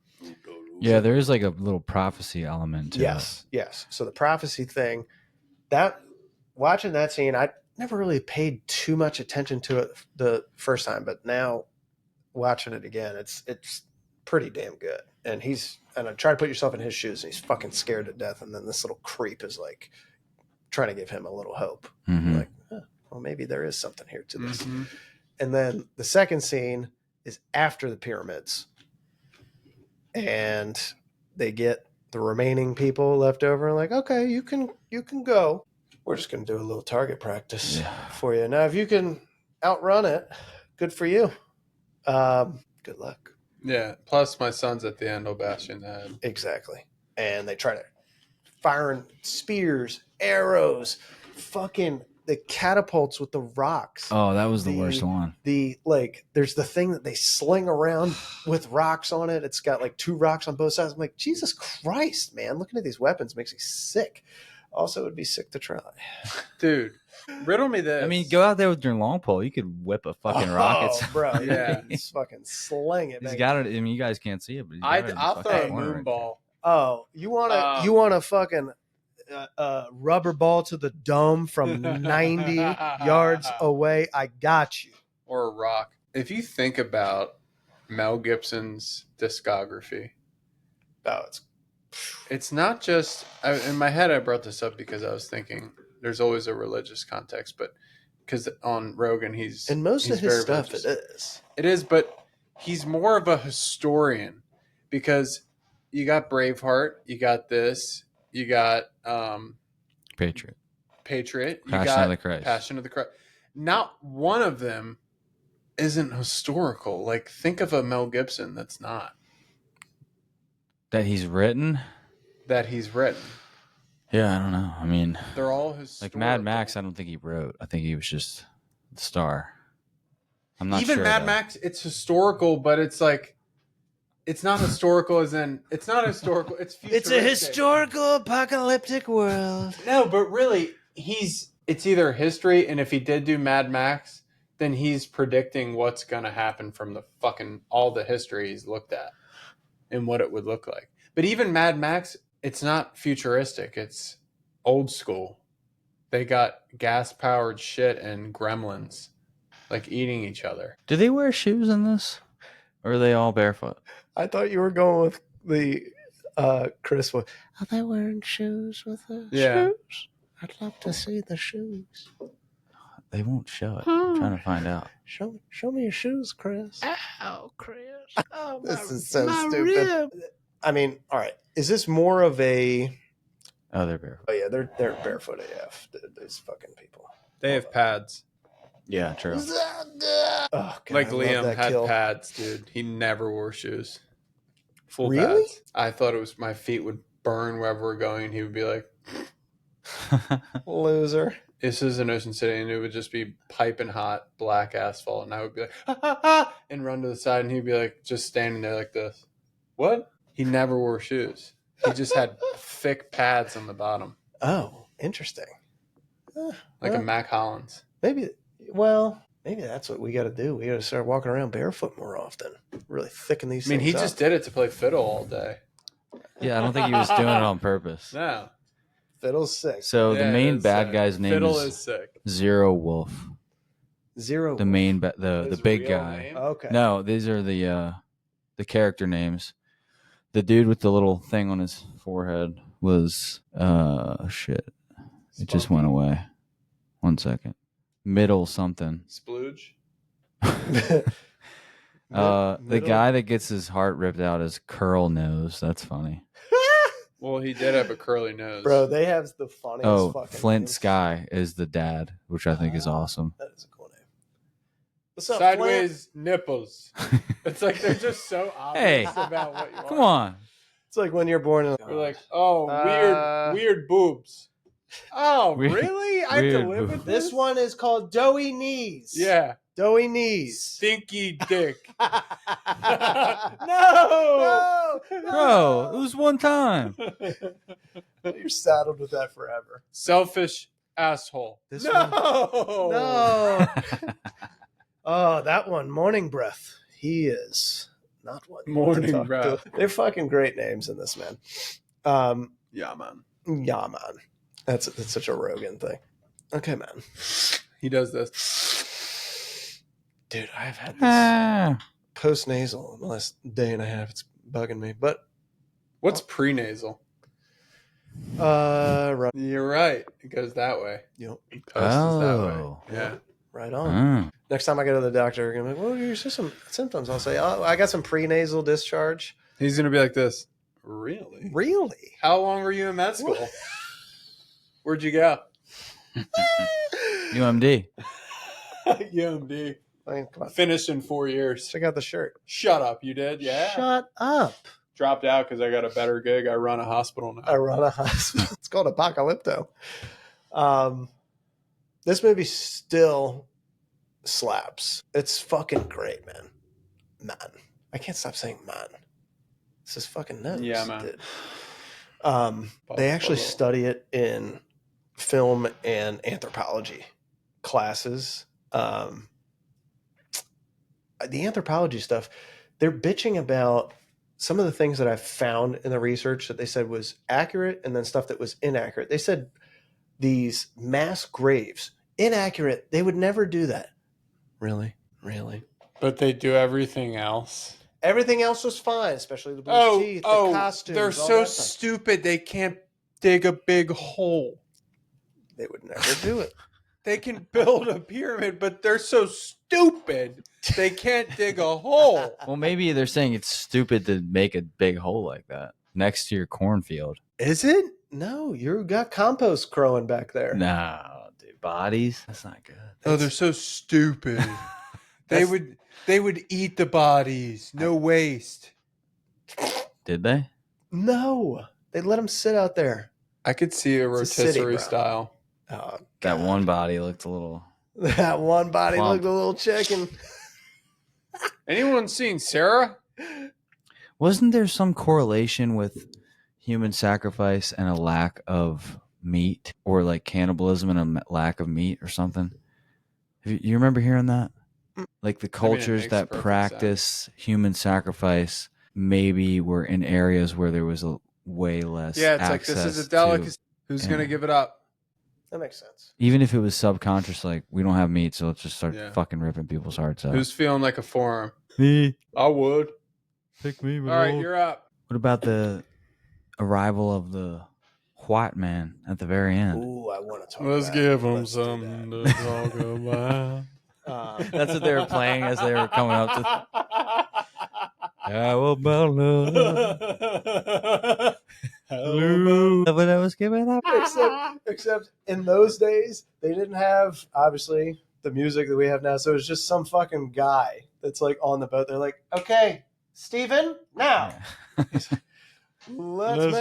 Yeah, there is like a little prophecy element to it. Yes. So the prophecy thing, watching that scene, I never really paid too much attention to it the first time, but now watching it again, it's pretty damn good. And try to put yourself in his shoes, and he's fucking scared to death, and then this little creep is like trying to give him a little hope. Like, well, maybe there is something here to this. And then the second scene is after the pyramids, and they get the remaining people left over, and like, okay, you can go. We're just going to do a little target practice for you. Now, if you can outrun it, good for you. Good luck. Yeah. Plus, my son's at the end will bash you in the head. Exactly. And they try to firing spears, arrows, fucking the catapults with the rocks. Oh, that was the worst one. There's the thing that they sling around with rocks on it. It's got like 2 rocks on both sides. I'm like, Jesus Christ, man! Looking at these weapons makes me sick. Also, it would be sick to try. Dude, riddle me this. I mean, go out there with your long pole. You could whip a fucking rocket. Oh, bro. Yeah. Just fucking sling it. He's got it. I mean, you guys can't see it, but I'll throw a moon ball. Oh, you want to fucking rubber ball to the dome from 90 yards away? I got you. Or a rock. If you think about Mel Gibson's discography, it's not just in my head. I brought this up because I was thinking there's always a religious context, but because on Rogan he's in most of his stuff religious. It is, but he's more of a historian because you got Braveheart, you got this, you got Patriot. Patriot. You Passion got of the Christ. Passion of the Christ. Not one of them isn't historical. Like, think of a Mel Gibson that's not. That he's written? That he's written. Yeah, I don't know. I mean, they're all historical. Like Mad Max, I don't think he wrote. I think he was just the star. I'm not Even sure. Mad Max, it's historical, but it's like, it's not historical as in, it's not historical. It's futuristic. It's a historical apocalyptic world. No, but really, it's either history, and if he did do Mad Max, then he's predicting what's going to happen from the fucking, all the history he's looked at and what it would look like. But even Mad Max, it's not futuristic. It's old school. They got gas-powered shit and gremlins, like eating each other. Do they wear shoes in this? Or are they all barefoot? I thought you were going with the Chris one. Are they wearing shoes with the shoes? I'd love to see the shoes. They won't show it. I'm trying to find out. Show me your shoes, Chris. Ow, Chris. Oh, This is so stupid. Rib. I mean, all right. Is this more of a... Oh, they're barefoot. Oh, yeah, they're barefoot AF. These fucking people. They have pads. Yeah, true. Oh, God, like Liam had pads, dude. He never wore shoes. Full pads. I thought it was my feet would burn wherever we're going. He would be like, loser. This is in Ocean City, and it would just be piping hot black asphalt, and I would be like, ha, ha, ha, and run to the side, and he'd be like, just standing there like this. What? He never wore shoes. He just had thick pads on the bottom. Oh, interesting. Like a Mac Hollins. Maybe that's what we got to do. We got to start walking around barefoot more often. Really thicken these things up. He just did it to play fiddle all day. Yeah, I don't think he was doing it on purpose. No. Fiddle's sick. So the main bad guy's name is sick. Zero Wolf. Zero. The main the big guy. Name? Okay. No, these are the character names. The dude with the little thing on his forehead was shit. It just went away. 1 second. Middle something. Splooge. The guy that gets his heart ripped out is Curl Nose. That's funny. Well, he did have a curly nose. Bro, they have the funniest fucking Flint names. Sky is the dad, which I think is awesome. That is a cool name. What's up, Sideways nipples. It's like they're just so obvious about what you want. Come on. It's like when you're born in... We're like, oh, weird boobs. Oh, really? I have to live with this one is called Doughy Knees. Yeah. Doughy Knees. Stinky dick. No! Bro, it was one time. You're saddled with that forever. Selfish asshole. This no! No! Oh, that one. Morning Breath. He is not one. Morning Breath. They're fucking great names in this, man. Yeah, man. Yeah, man. That's such a Rogan thing. Okay, man. He does this. Dude, I've had this post-nasal in the last day and a half. It's bugging me. But what's pre-nasal? Right. You're right. It goes that way. Yep. Post is that way. Yeah. Right on. Next time I go to the doctor, I'm like, what are your symptoms? I'll say, oh, I got some pre-nasal discharge. He's going to be like this. Really? Really? How long were you in med school? Where'd you go? UMD. UMD. I mean, come on. Finished in 4 years. Check out the shirt. Shut up. You did? Yeah. Shut up. Dropped out because I got a better gig. I run a hospital now. I run a hospital. It's called Apocolypto. This movie still slaps. It's fucking great, man. Man. I can't stop saying man. This is fucking nuts. Yeah, man. Dude. They actually study it in film and anthropology classes. The anthropology stuff, they're bitching about some of the things that I found in the research that they said was accurate and then stuff that was inaccurate. They said these mass graves, inaccurate. They would never do that. Really? But they do everything else. Everything else was fine, especially the blue teeth, the costumes. They're so stupid they can't dig a big hole. They would never do it. They can build a pyramid, but they're so stupid they can't dig a hole. Well, maybe they're saying it's stupid to make a big hole like that next to your cornfield. Is it? No, you got compost growing back there. No, dude, bodies. That's not good. Oh, they're so stupid. They would eat the bodies. No waste. Did they? No, they let them sit out there. I could see a It's a city, rotisserie bro. style. Oh, That God. one body looked a little. That one body Plump. looked a little chicken. Anyone seen Sarah? Wasn't there some correlation with human sacrifice and a lack of meat, or like cannibalism and a lack of meat, or something? You remember hearing that? Like the cultures makes that perfect practice human sacrifice maybe were in areas where there was a way less Yeah, it's like access this is a to- delicacy. Who's yeah. gonna give it up? That makes sense. Even if it was subconscious, like we don't have meat, so let's just start Yeah. fucking ripping people's hearts out. Who's feeling like a forearm? me? I would. Pick me. All right, you're up. What about the arrival of the white man at the very end? Ooh, I want to talk Let's about give them Let's do something that. to talk about. That's what they were playing as they were coming up to. How about love? When I was giving up. Except in those days, they didn't have, obviously, the music that we have now. So it was just some fucking guy that's like on the boat. They're like, okay, Steven, now. Let's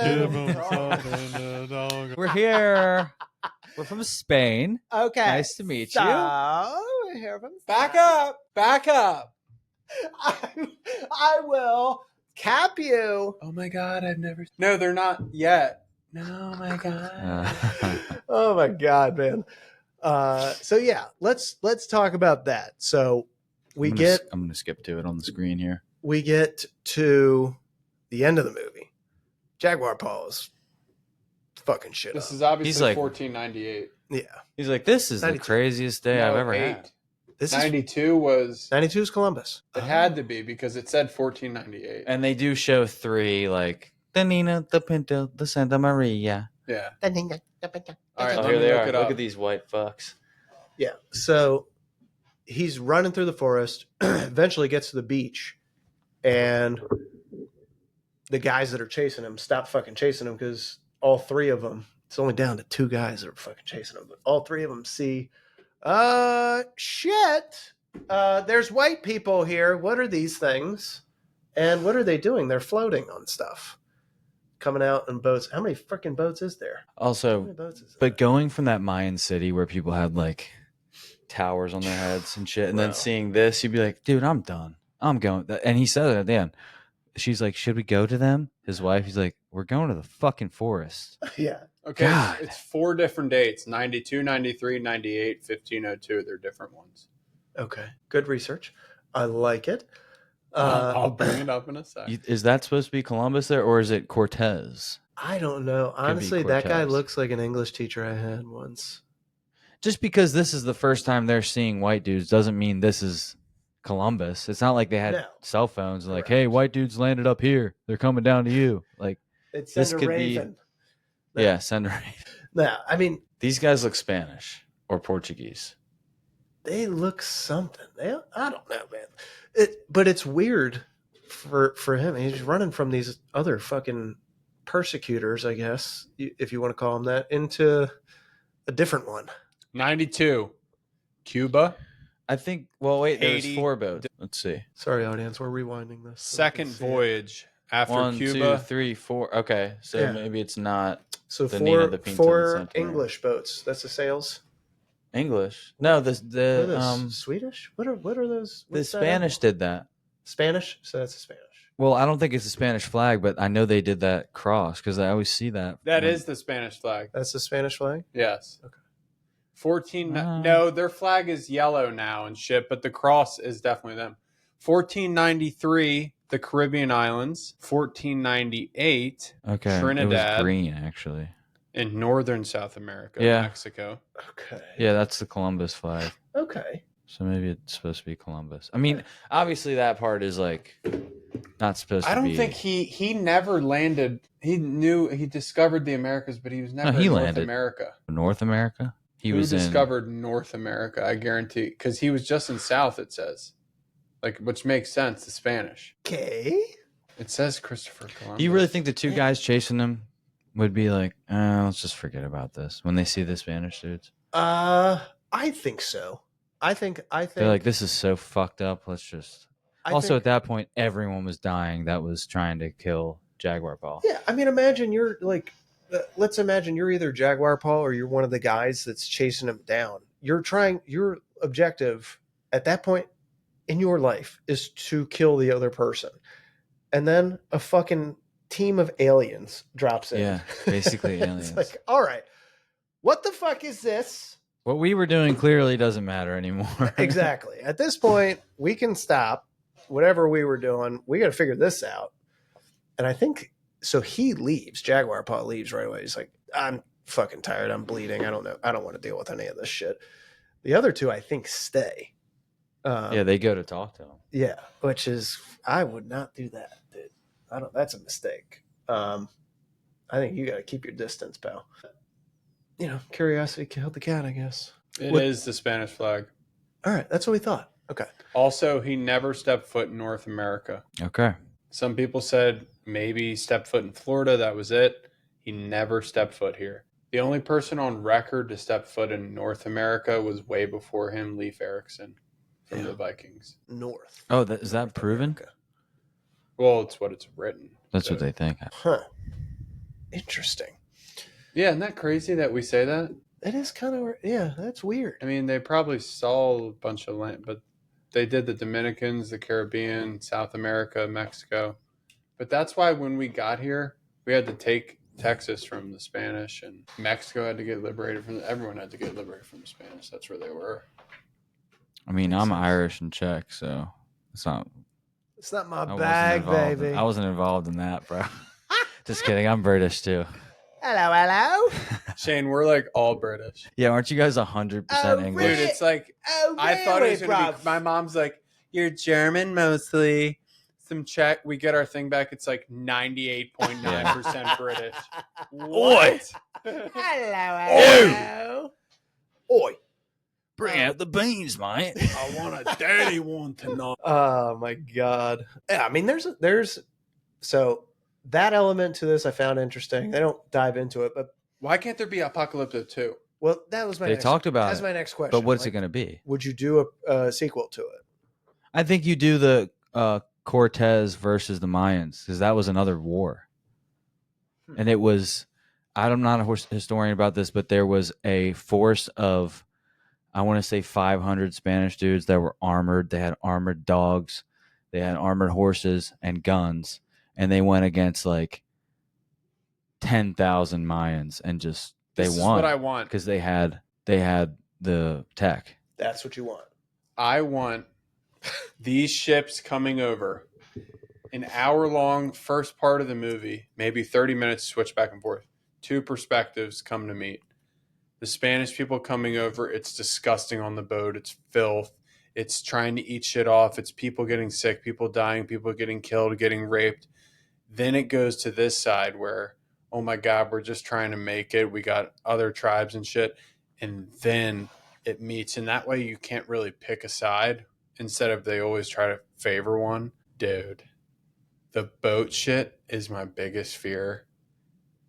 give make 'em talk. something to talk about. We're here. We're from Spain. Okay. Nice to meet you. We're here from Back up. Back up. I will cap you. Oh my God, I've never. No, they're not yet. No, my God. Oh my God, man. So yeah, let's talk about that. So I'm gonna skip to it on the screen here. we get to the end of the movie. Jaguar Paws fucking shit This up. is obviously He's like- 1498. Yeah. He's like, this is the 92. craziest day I've ever had. This is 92 was. 92 is Columbus. It had to be because it said 1498. And they do show 3, like the Nina, the Pinto, the Santa Maria. Yeah. Oh, All right, Oh, let here me they look are. it Look up. at these white fucks. Yeah. So he's running through the forest, eventually gets to the beach, and the guys that are chasing him stop fucking chasing him because all 3 of them, it's only down to 2 guys that are fucking chasing him, but all 3 of them see, shit, there's white people here. What are these things? And what are they doing? They're floating on stuff. Coming out in boats. How many freaking boats is there? How Also, many boats is but going from that Mayan city where people had like towers on their heads and shit, and then Bro. seeing this, you'd be like, dude, I'm done. I'm going. And he said it at the end. She's like, should we go to them? His wife, he's like, we're going to the fucking forest. Yeah. Okay, God. it's 4 different dates 92, 93, 98, 1502. They're different ones. Okay. Good research. I like it. I'll bring it up in a sec. Is that supposed to be Columbus there, or is it Cortez? I don't know. be Honestly, that guy Cortez. looks like an English teacher I had once. Just because this is the first time they're seeing white dudes doesn't mean this is Columbus. It's not like they had No. cell phones and like, Correct. hey, white dudes landed up here. They're coming down to you. Like, It's This Send a could be- Raven. No. yeah, send her. No, I mean, These guys look Spanish or Portuguese. they look something. I don't know, man. But it's weird for him. He's running from these other fucking persecutors, I guess, if you want to call them that, into a different one. 92, Cuba. I think. Well, wait. There's Haiti. 4 boats. Let's see. Sorry, audience, we're rewinding this. so we can Second see it. voyage after 1, Cuba. 2, 3, 4. Okay, so Yeah. maybe it's not So The Nina, four, the Pinto, the four Santa Maria. English boats. That's the sails. English. No, What are the those? Swedish? What are those? the What's that? Spanish did that. Spanish? So that's a Spanish. Well, I don't think it's a Spanish flag, but I know they did that cross because I always see that. That when- is the Spanish flag. That's the Spanish flag? Yes. Okay. 14. Ah. No, their flag is yellow now and shit, but the cross is definitely them. 1493, the Caribbean islands. 1498, Okay, Trinidad. It was green actually. in northern South America, Yeah. Mexico. Okay. Yeah, that's the Columbus flag. Okay. So maybe it's supposed to be Columbus. I mean, obviously that part is like not supposed I to be. don't think he never landed. He discovered the Americas, but he was never he in North landed. America. North America. Who discovered North America? I guarantee, because he was just in South. It says, like, which makes sense. The Spanish. Okay. It says Christopher Columbus. Do you really think the 2 guys chasing him would be like, let's just forget about this when they see the Spanish dudes? I think so. I think They're like, this is so fucked up. Let's just. Also, at that point, everyone was dying that was trying to kill Jaguar Paul. Yeah, I mean, imagine you're like, let's imagine you're either Jaguar Paul or you're one of the guys that's chasing him down. Your objective at that point in your life is to kill the other person. And then a fucking team of aliens drops in. Yeah, basically aliens. It's like, all right, what the fuck is this? What we were doing clearly doesn't matter anymore. Exactly. At this point, we can stop whatever we were doing. We got to figure this out. And I think, so he leaves. Jaguar Paw leaves right away. He's like, I'm fucking tired. I'm bleeding. I don't know. I don't want to deal with any of this shit. The other two, I think, stay. Yeah, they go to talk to him. Yeah, which is, I would not do that, dude. That's a mistake. I think you got to keep your distance, pal. You know, curiosity killed the cat, I guess. It is the Spanish flag. All right, that's what we thought. Okay. Also, he never stepped foot in North America. Okay. Some people said maybe he stepped foot in Florida. That was it. He never stepped foot here. The only person on record to step foot in North America was way before him, Leif Erikson from the Vikings. North. Oh, is that proven? America. Well, it's what it's written. That's what they think. Huh. Interesting. Yeah, isn't that crazy that we say that? It is kind of, yeah, that's weird. I mean, they probably saw a bunch of land, but they did the Dominicans, the Caribbean, South America, Mexico. But that's why when we got here, we had to take Texas from the Spanish, and Mexico had to get liberated from everyone had to get liberated from the Spanish. That's where they were. I mean, I'm Irish and Czech, so it's not my I bag, baby. I wasn't involved in that, bro. Just kidding. I'm British too. Hello. Shane, we're like all British. Yeah, aren't you guys 100% English? Dude, it's like, I thought it was going to be, my mom's like, you're German mostly. Some Czech, we get our thing back. It's like 98.9% British. What? Hello. Oi. Bring out the beans, mate. I want a daddy one tonight. Oh my God. Yeah, I mean, there's so that element to this I found interesting. They don't dive into it, but Why can't there be Apocalypto 2? well, that was my They talked about that's it. my next question. But what's Like, it going to be? would you do a sequel to it? I think you do the Cortez versus the Mayans, because that was another war. And it was, I'm not a historian about this, but there was a force of, I want to say 500 Spanish dudes that were armored. They had armored dogs. They had armored horses and guns. And they went against like 10,000 Mayans and just, they This is won. what I want. Because they had the tech. That's what you want. I want these ships coming over, an hour-long first part of the movie, maybe 30 minutes, switch back and forth. Two perspectives come to meet. The Spanish people coming over, it's disgusting on the boat. It's filth. It's trying to eat shit off. It's people getting sick, people dying, people getting killed, getting raped. Then it goes to this side where, oh my God, we're just trying to make it. We got other tribes and shit. And then it meets. And that way you can't really pick a side instead of they always try to favor one. Dude, the boat shit is my biggest fear.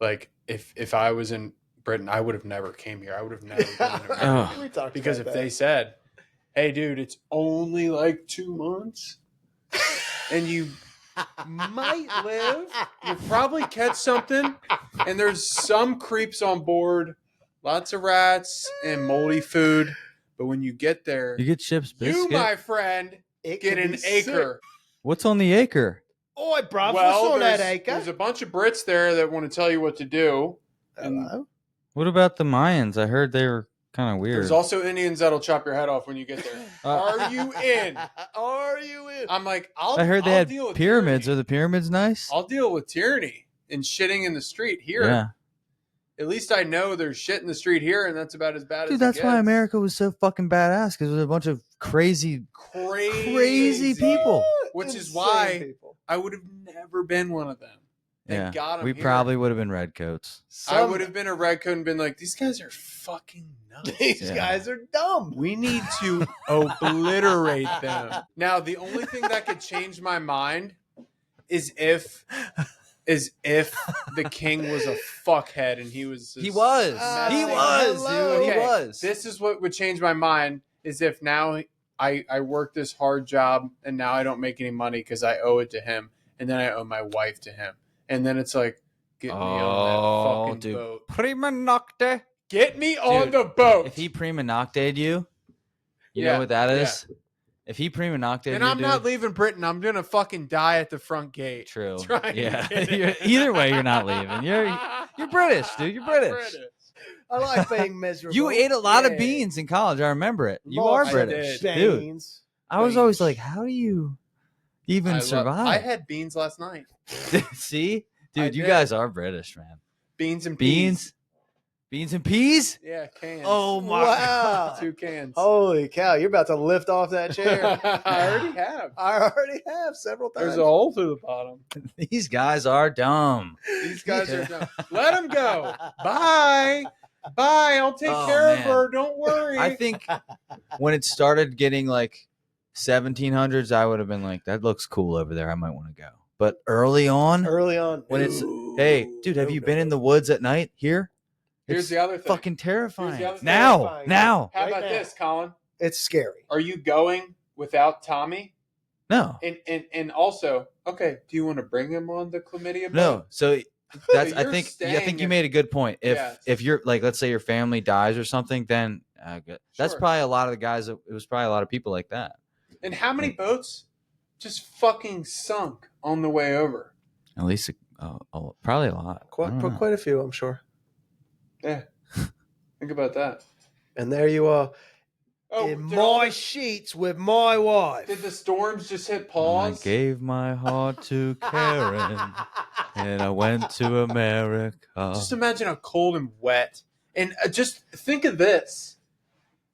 Like, if I was in Britain, I would have never came here. I would have never been in America. We talked Because about if that. they said, hey, dude, it's only like 2 months and you might live, you'll probably catch something, and there's some creeps on board, lots of rats and moldy food. But when you get there, You get ship's biscuit. you, my friend, It get can an be sick. acre. What's on the acre? Oi, bruv, Well, what's on that there's acre? a bunch of Brits there that want to tell you what to do. Hello? What about the Mayans? I heard they were kind of weird. There's also Indians that'll chop your head off when you get there. Are you in? Are you in? I'm like, I heard they I'll had deal with pyramids. Are tyranny. the pyramids nice? I'll deal with tyranny and shitting in the street here. Yeah. At least I know there's shit in the street here, and that's about as bad Dude, as that's it why gets. America was so fucking badass, because there was a bunch of crazy people. Which is Insane why people. I would have never been one of them. Yeah. Thank God I'm We here. probably would have been redcoats. I would have been a redcoat and been like, these guys are fucking nuts. These Yeah. guys are dumb. We need to obliterate them. Now, the only thing that could change my mind is if is if the king was a fuckhead and he was. He was. He was, hello. dude. He Okay, was. This is what would change my mind: is if now I work this hard job and now I don't make any money because I owe it to him, and then I owe my wife to him, and then it's like, get me on that fucking boat. Prima nocte. Get me on Dude, the boat. If he prima nocte'd you, you know what that is? If he prima nocte'd then you, I'm not dude, leaving Britain. I'm gonna fucking die at the front gate. True. Trying to Yeah. get it. Either way, you're not leaving. You're British, dude. You're I'm British. I like being miserable. You ate a lot of Yeah. beans in college. I remember it. You Lots are of British, did. dude. beans. I was always Beans. like, how do you even survive? I had beans last night. See, I dude, you did. guys are British, man. Beans and peas. Beans and peas. Yeah, cans. Oh my Wow. 2 cans. Holy cow, you're about to lift off that chair. I already have. I already have several times. There's a hole through the bottom. These guys are dumb. These guys are dumb. Let them go. Bye. Bye. I'll take Oh, care of man. her. Don't worry. I think when it started getting like 1700s, I would have been like, that looks cool over there. I might want to go. But early on, when it's, hey, dude, have you been in the woods at night here? Here's It's the other thing. fucking terrifying. Here's the other thing. Now. How Right about now. this, Colin? It's scary. Are you going without Tommy? No. And also, okay, do you want to bring him on the chlamydia boat? No. So that's So I you're think staying you in- made a good point. Yes. If you're like, let's say your family dies or something, then that's Sure. probably a lot of the guys. It was probably a lot of people like that. And how many boats just fucking sunk on the way over? At least probably a lot. I don't know. Quite a few, I'm sure. Yeah. Think about that. And there you are. Oh, in did all my the- sheets with my wife. Did the storms just hit I pause? gave my heart to Karen, and I went to America. Just imagine how cold and wet. And just think of this.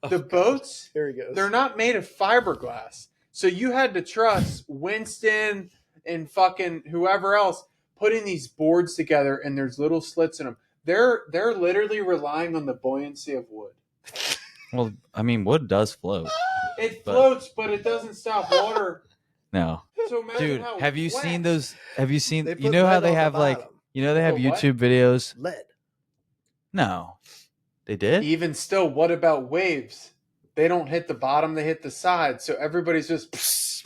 The boats, Here he goes. they're not made of fiberglass. So you had to trust Winston and fucking whoever else putting these boards together, and there's little slits in them. They're literally relying on the buoyancy of wood. Well, I mean, wood does float. It But- floats, but it doesn't stop water. No, So imagine dude, how have you wet. seen those? Have you seen? They You put know how lead they on the have like, bottom. you know, they have Put what? YouTube videos. Lead. No, they did. Even still, what about waves? They don't hit the bottom; they hit the side. So everybody's just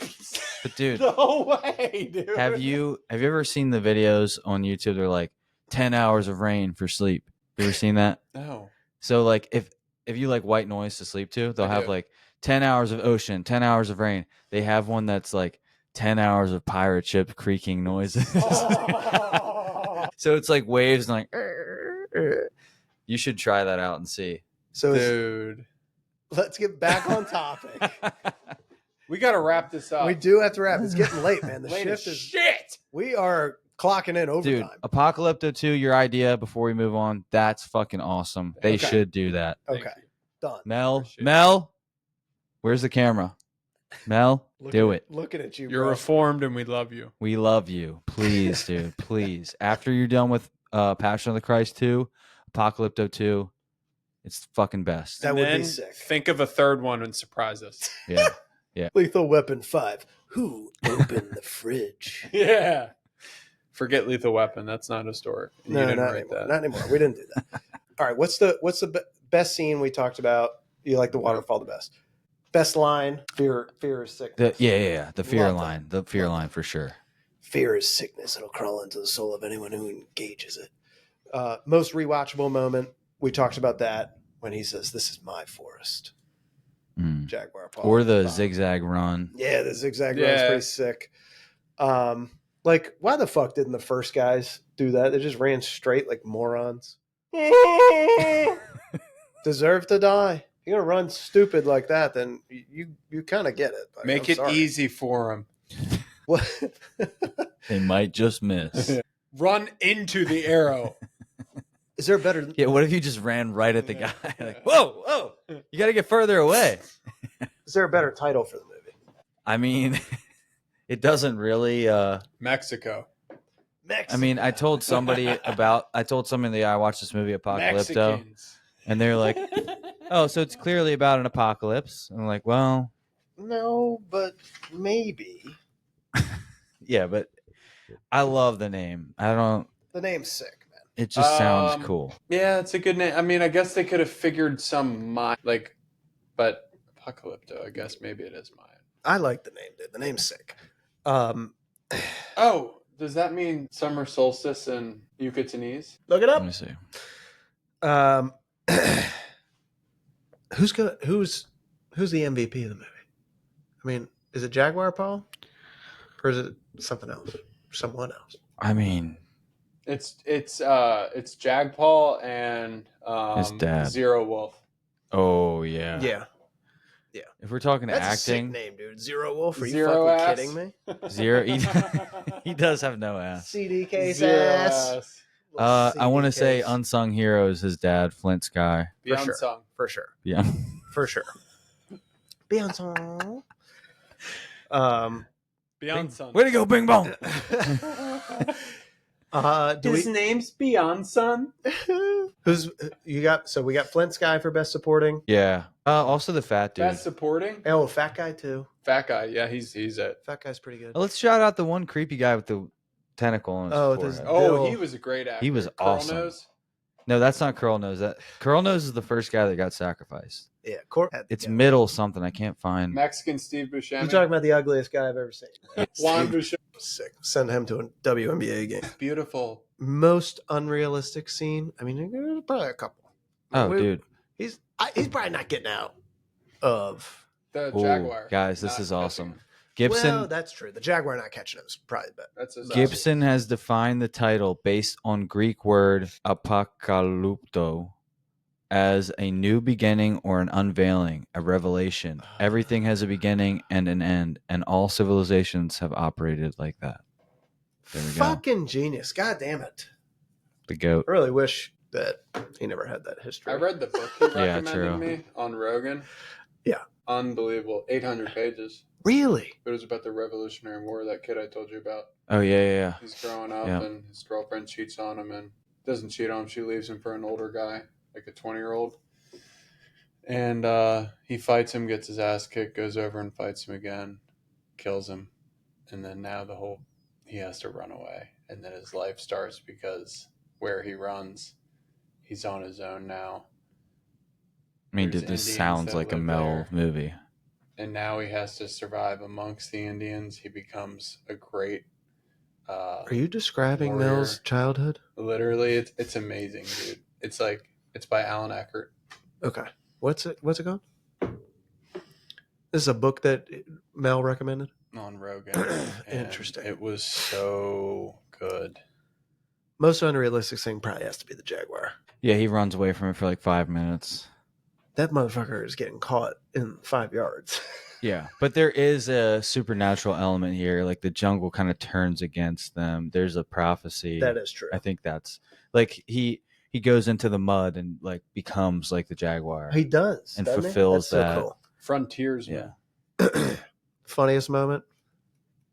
But dude, no way, dude. have you ever seen the videos on YouTube? They're like 10 hours of rain for sleep. You ever seen that? No. So like if you like white noise to sleep to, they'll I have do. like 10 hours of ocean, 10 hours of rain. They have one that's like 10 hours of pirate ship creaking noises. So it's like waves and like you should try that out and see. So Dude, let's get back on topic. we got to wrap this up. We do have to wrap. It's getting late, man. The Late as shift is. shit. We are clocking in Dude, overtime. Apocalypto 2, your idea before we move on, that's fucking awesome. They Okay. should do that. Thank Okay, you. done. Mel, where's the camera? Mel, do it. Looking at you, You're bro. reformed, and we love you. We love you. Please, dude. Please. After you're done with Passion of the Christ 2, Apocalypto 2, it's fucking best. That And would be then sick. Think of a third one and surprise us. Yeah. Lethal Weapon 5. Who opened the fridge? Yeah. Forget Lethal Weapon. That's not historic. You No, didn't not write anymore. that. Not anymore. We didn't do that. All right. What's the best scene we talked about? You like the waterfall the best. Best line. Fear is sickness. Yeah. The fear Love that. line. The fear line for sure. Fear is sickness. It'll crawl into the soul of anyone who engages it. Most rewatchable moment. We talked about that when he says, "This is my forest." Mm. Jaguar Paw. Or the zigzag run. Yeah, the zigzag run's Yeah. pretty sick. Like, why the fuck didn't the first guys do that? They just ran straight like morons. Deserve to die. You're gonna run stupid like that, then you kind of get it. Like, Make I'm it sorry. easy for him. What? They might just miss. Run into the arrow. Is there a better? Yeah, what if you just ran right at the Yeah. guy? Like, whoa, you got to get further away. Is there a better title for the movie? I mean, it doesn't really. Mexico. I mean, I told somebody I watched this movie Apocalypto, Mexicans. and they're like, "Oh, so it's clearly about an apocalypse." And I'm like, "Well, No, but maybe. yeah, but I love the name. The name's sick, man. It just sounds cool. Yeah, it's a good name. I mean, I guess they could have figured some Mayan, but Apocalypto, I guess maybe it is Mayan. I like the name, dude. The name's sick. Oh, does that mean summer solstice in Yucatanese? Look it Let up. me see. Who's the MVP of the movie? I mean, is it Jaguar Paul, or is it something else? Someone else? I mean, It's Jagpaul and His dad. Zero Wolf. oh yeah. Yeah. If we're talking That's a sick acting, name, dude. Zero Wolf. Are you Zero fucking ass. kidding me? Zero. He does have no ass. CD case Zero ass. I want to say CD case. unsung hero is his dad, Flint Sky. For Beyond sure. song. For sure. Yeah. For sure. Beyonce. Beyond song. Way to go, Bing Bong. His name's Beyond Son. Who's you got? So we got Flint Sky for best supporting. Yeah. Also the fat dude. Best supporting. Oh, fat guy too. Fat guy. Yeah, he's it. Fat guy's pretty good. Let's shout out the one creepy guy with the tentacle on his forehead. Oh, he was a great actor. He was Curl awesome. Nose. No, that's not Curl Nose. Curl Nose is the first guy that got sacrificed. Yeah, It's middle something. I can't find. Mexican Steve Buscemi. You're talking about the ugliest guy I've ever seen. Juan Buscemi. Sick. Send him to a WNBA game. Beautiful. Most unrealistic scene. I mean, there's probably a couple. Oh, dude. He's probably not getting out of The Ooh, Jaguar. guys, this Not is catching awesome. him. Gibson. Well, that's true. The Jaguar not catching him is probably better. That's his Gibson has defined the title based on Greek word apocalypto as a new beginning or an unveiling, a revelation. Everything has a beginning and an end, and all civilizations have operated like that. There we go. Fucking genius. God damn it. The goat. I really wish that he never had that history. I read the book he Yeah, recommended true. me on Rogan. Yeah. Unbelievable. 800 pages. Really? It was about the Revolutionary War, that kid I told you about. Oh, yeah. He's growing up Yeah. and his girlfriend cheats on him and doesn't cheat on him. She leaves him for an older guy, like a 20-year-old. And he fights him, gets his ass kicked, goes over and fights him again, kills him. And then now he has to run away. And then his life starts because where he runs, he's on his own now. I mean, There's dude, this Indians sounds that like a live Mel there. movie. And now he has to survive amongst the Indians. He becomes a great Are you describing warrior. Mel's childhood? Literally, it's amazing, dude. It's by Alan Eckert. Okay. What's it called? This is a book that Mel recommended. On Rogan. And Interesting. It was so good. Most unrealistic thing probably has to be the Jaguar. Yeah, he runs away from it for like 5 minutes. That motherfucker is getting caught in 5 yards. Yeah, but there is a supernatural element here. Like the jungle kind of turns against them. There's a prophecy. That is true. I think that's like he goes into the mud and like becomes like the Jaguar. He does. And doesn't he? fulfills That's that. So cool. Frontiersman. Yeah. Funniest moment?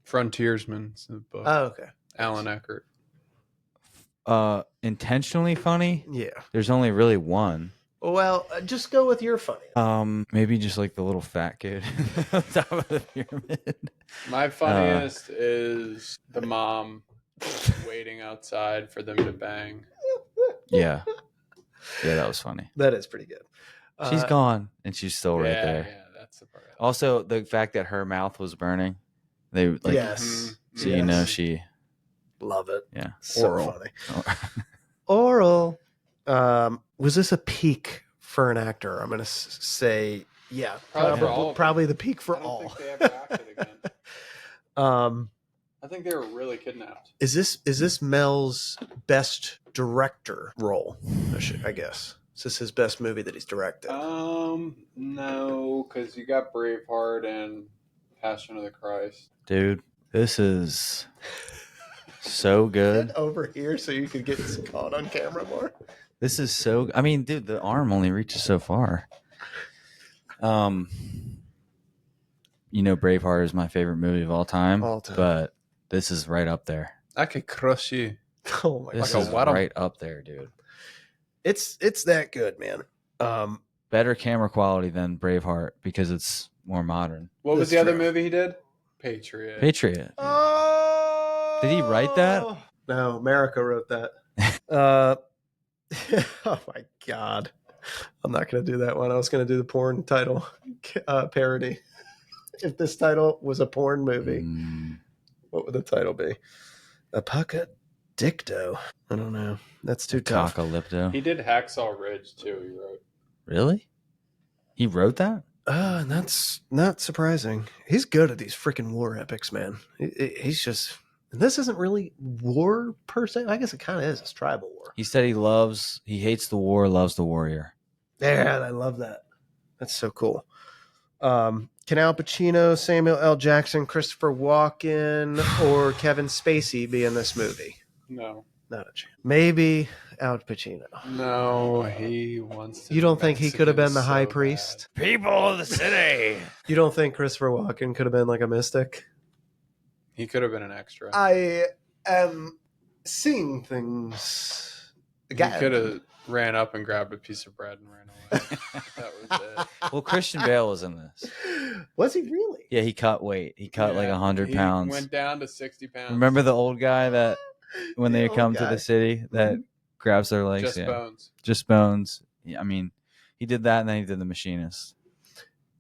Frontiersman. It's the book. Oh, okay. Alan Eckert. Intentionally funny. Yeah. There's only really one. Well, just go with your funny. Maybe just like the little fat kid on top of the pyramid. My funniest is the mom waiting outside for them to bang. Yeah, that was funny. That is pretty good. She's gone, and she's still right there. Yeah, that's the part. Also, the fact that her mouth was burning. They like, Yes. so you know she. Love it. Yeah. So Oral. funny. Oral. Was this a peak for an actor? I'm going to say, yeah. Probably for all of them. Probably the peak for I don't all. think they ever acted again. I think they were really kidnapped. Is this Mel's best director role? I guess. Is this his best movie that he's directed? No, because you got Braveheart and Passion of the Christ. Dude, this is so good. Get over here so you could get caught on camera more. This is so. I mean, dude, the arm only reaches so far. Braveheart is my favorite movie of all time. But this is right up there. I could crush you. Oh my This god, is right up there, dude. it's that good, man. Better camera quality than Braveheart because it's more modern. What was That's the other true. movie he did? Patriot. Patriot. Oh, Did he write that? No, America wrote that. Oh my God. I'm not going to do that one. I was going to do the porn title parody. If this title was a porn movie, what would the title be? Apocalypto. I don't know. That's too tough. Apocalypto. He did Hacksaw Ridge too. He wrote. Really? He wrote that? That's not surprising. He's good at these freaking war epics, man. He's just. This isn't really war per se. I guess it kind of is. It's tribal war. He said he hates the war, loves the warrior. Yeah, I love that. That's so cool. Can Al Pacino, Samuel L. Jackson, Christopher Walken, or Kevin Spacey be in this movie? No. Not a chance. Maybe Al Pacino. No, he wants to. You don't think he could have been the high priest? People of the city. You don't think Christopher Walken could have been like a mystic? He could have been an extra. I am seeing things. He could have ran up and grabbed a piece of bread and ran away. That was it. Well, Christian Bale was in this. Was he really? Yeah, he cut weight. He cut like 100 pounds. He went down to 60 pounds. Remember the old guy that when they come to the city that grabs their legs? Just bones. Just bones. Yeah, I mean, he did that and then he did The Machinist.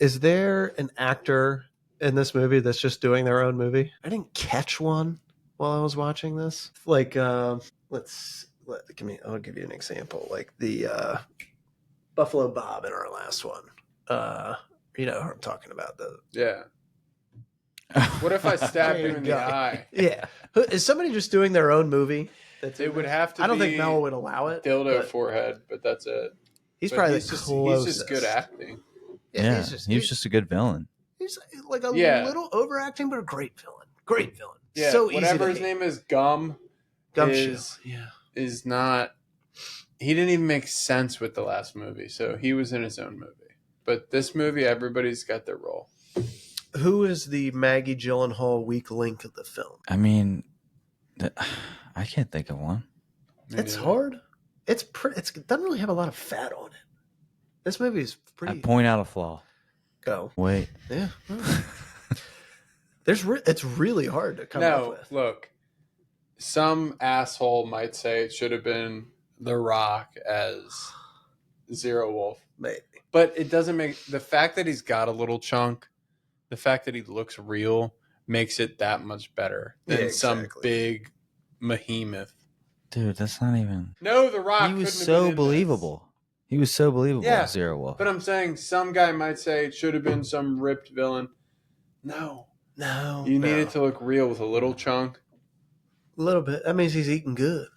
Is there an actor in this movie that's just doing their own movie? I didn't catch one while I was watching this. Like, I'll give you an example. Like the Buffalo Bob in our last one. You know who I'm talking about. Yeah. What if I stabbed you in the eye? Yeah. Is somebody just doing their own movie? It would have to. I don't be think Mel would allow it. Dildo forehead, but that's it. He's probably he's the just, closest. He's just good acting. Yeah, he was just a good villain. He's like a little overacting, but a great villain. Great villain. Yeah, so whatever easy his name is, Gumshoe. Is not. He didn't even make sense with the last movie, so he was in his own movie. But this movie, everybody's got their role. Who is the Maggie Gyllenhaal weak link of the film? I mean, I can't think of one. It's hard. It doesn't really have a lot of fat on it. This movie is pretty. I point out a flaw. Go. Wait. Yeah. It's really hard to come up with. Look. Some asshole might say it should have been The Rock as Zero Wolf. Maybe. But it doesn't make... The fact that he's got a little chunk, the fact that he looks real, makes it that much better than some big behemoth. Dude, that's not even... No, The Rock He was so believable. He was so believable as Zero Wolf. But I'm saying some guy might say it should have been some ripped villain. No. You need it to look real with a little chunk. A little bit. That means he's eating good,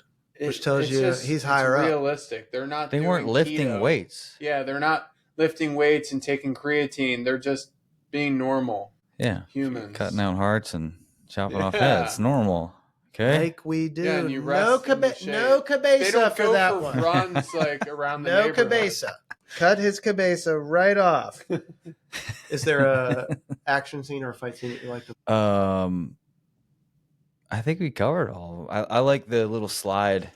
which tells you he's higher up. Realistic. They're not. They weren't lifting keto. Weights. Yeah, they're not lifting weights and taking creatine. They're just being normal. Yeah, humans cutting out hearts and chopping off heads. Normal. Okay. Like we do. Yeah, and you no cabeza for that one. Runs like around the neighborhood. Cabeza. Cut his cabeza right off. Is there a action scene or a fight scene that you like to? I think we covered all. I like the little slide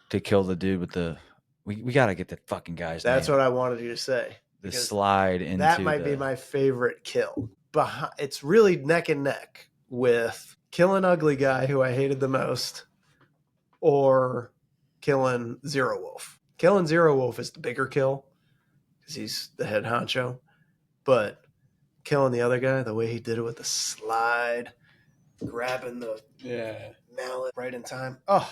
to kill the dude with the. We got to get the fucking guy's name. That's what I wanted you to say. The slide into that might be my favorite kill. It's really neck and neck with killing Ugly Guy, who I hated the most, or killing Zero Wolf. Killing Zero Wolf is the bigger kill because he's the head honcho, but killing the other guy, the way he did it with the slide, grabbing the mallet right in time. Oh,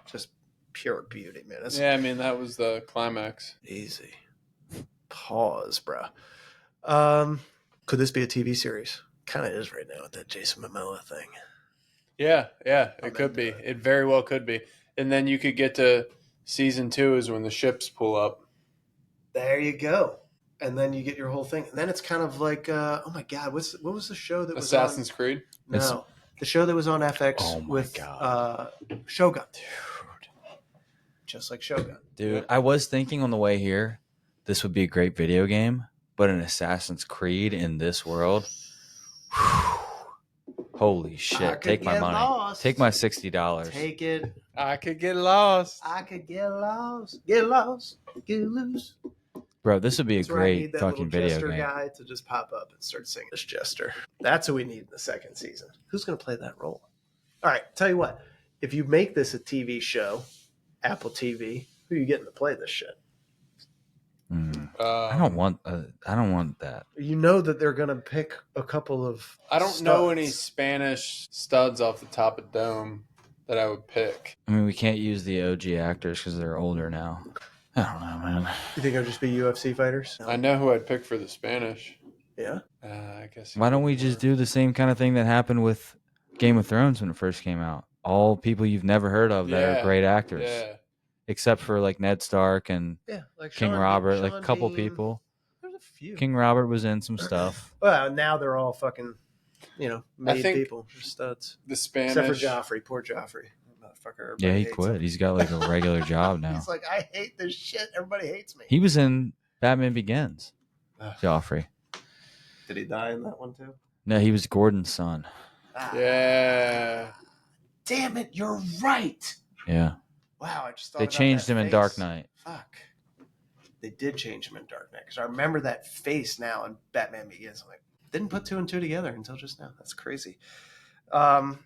just pure beauty, man. I mean, that was the climax. Easy. Pause, bro. Could this be a TV series? Kind of is right now with that Jason Momoa thing. Yeah, it could be. It very well could be. And then you could get to season 2 is when the ships pull up. There you go. And then you get your whole thing. And then it's kind of like, oh my God, what was the show that was Assassin's Creed? No. The show that was on FX with Shogun. Dude. Just like Shogun. Dude, I was thinking on the way here, this would be a great video game, but an Assassin's Creed in this world, holy shit. Take my money. Lost. Take my $60. Take it. I could get lost. I could get lost. Get lost. Get loose. Bro, this would be a great fucking video Jester game. Guy to just pop up and start singing this Jester. That's who we need in the second season. Who's going to play that role? All right, tell you what. If you make this a TV show, Apple TV, who are you getting to play this shit? I don't want that. You know that they're going to pick a couple of I don't studs. know any Spanish studs off the top of dome that I would pick. I mean, we can't use the OG actors because they're older now. I don't know, man. You think it'll just be UFC fighters? I know who I'd pick for the Spanish. Yeah. I guess. Why don't we just do the same kind of thing that happened with Game of Thrones when it first came out? All people you've never heard of that are great actors. Yeah. Except for like Ned Stark and Like King Sean Robert, Sean like a couple Bean. people. There's a few. King Robert was in some stuff. Well, now they're all fucking, made think people. They're studs. The Spanish. Except for Joffrey. Poor Joffrey. Motherfucker. Yeah, he hates quit. him. He's got like a regular job now. He's like, I hate this shit. Everybody hates me. He was in Batman Begins. Joffrey. Did he die in that one too? No, he was Gordon's son. Yeah. Damn it, you're right. Yeah. Wow, I just thought They about changed that him in face. Dark Knight. Fuck. They did change him in Dark Knight because I remember that face now in Batman Begins. I'm like, didn't put two and two together until just now. That's crazy. Tom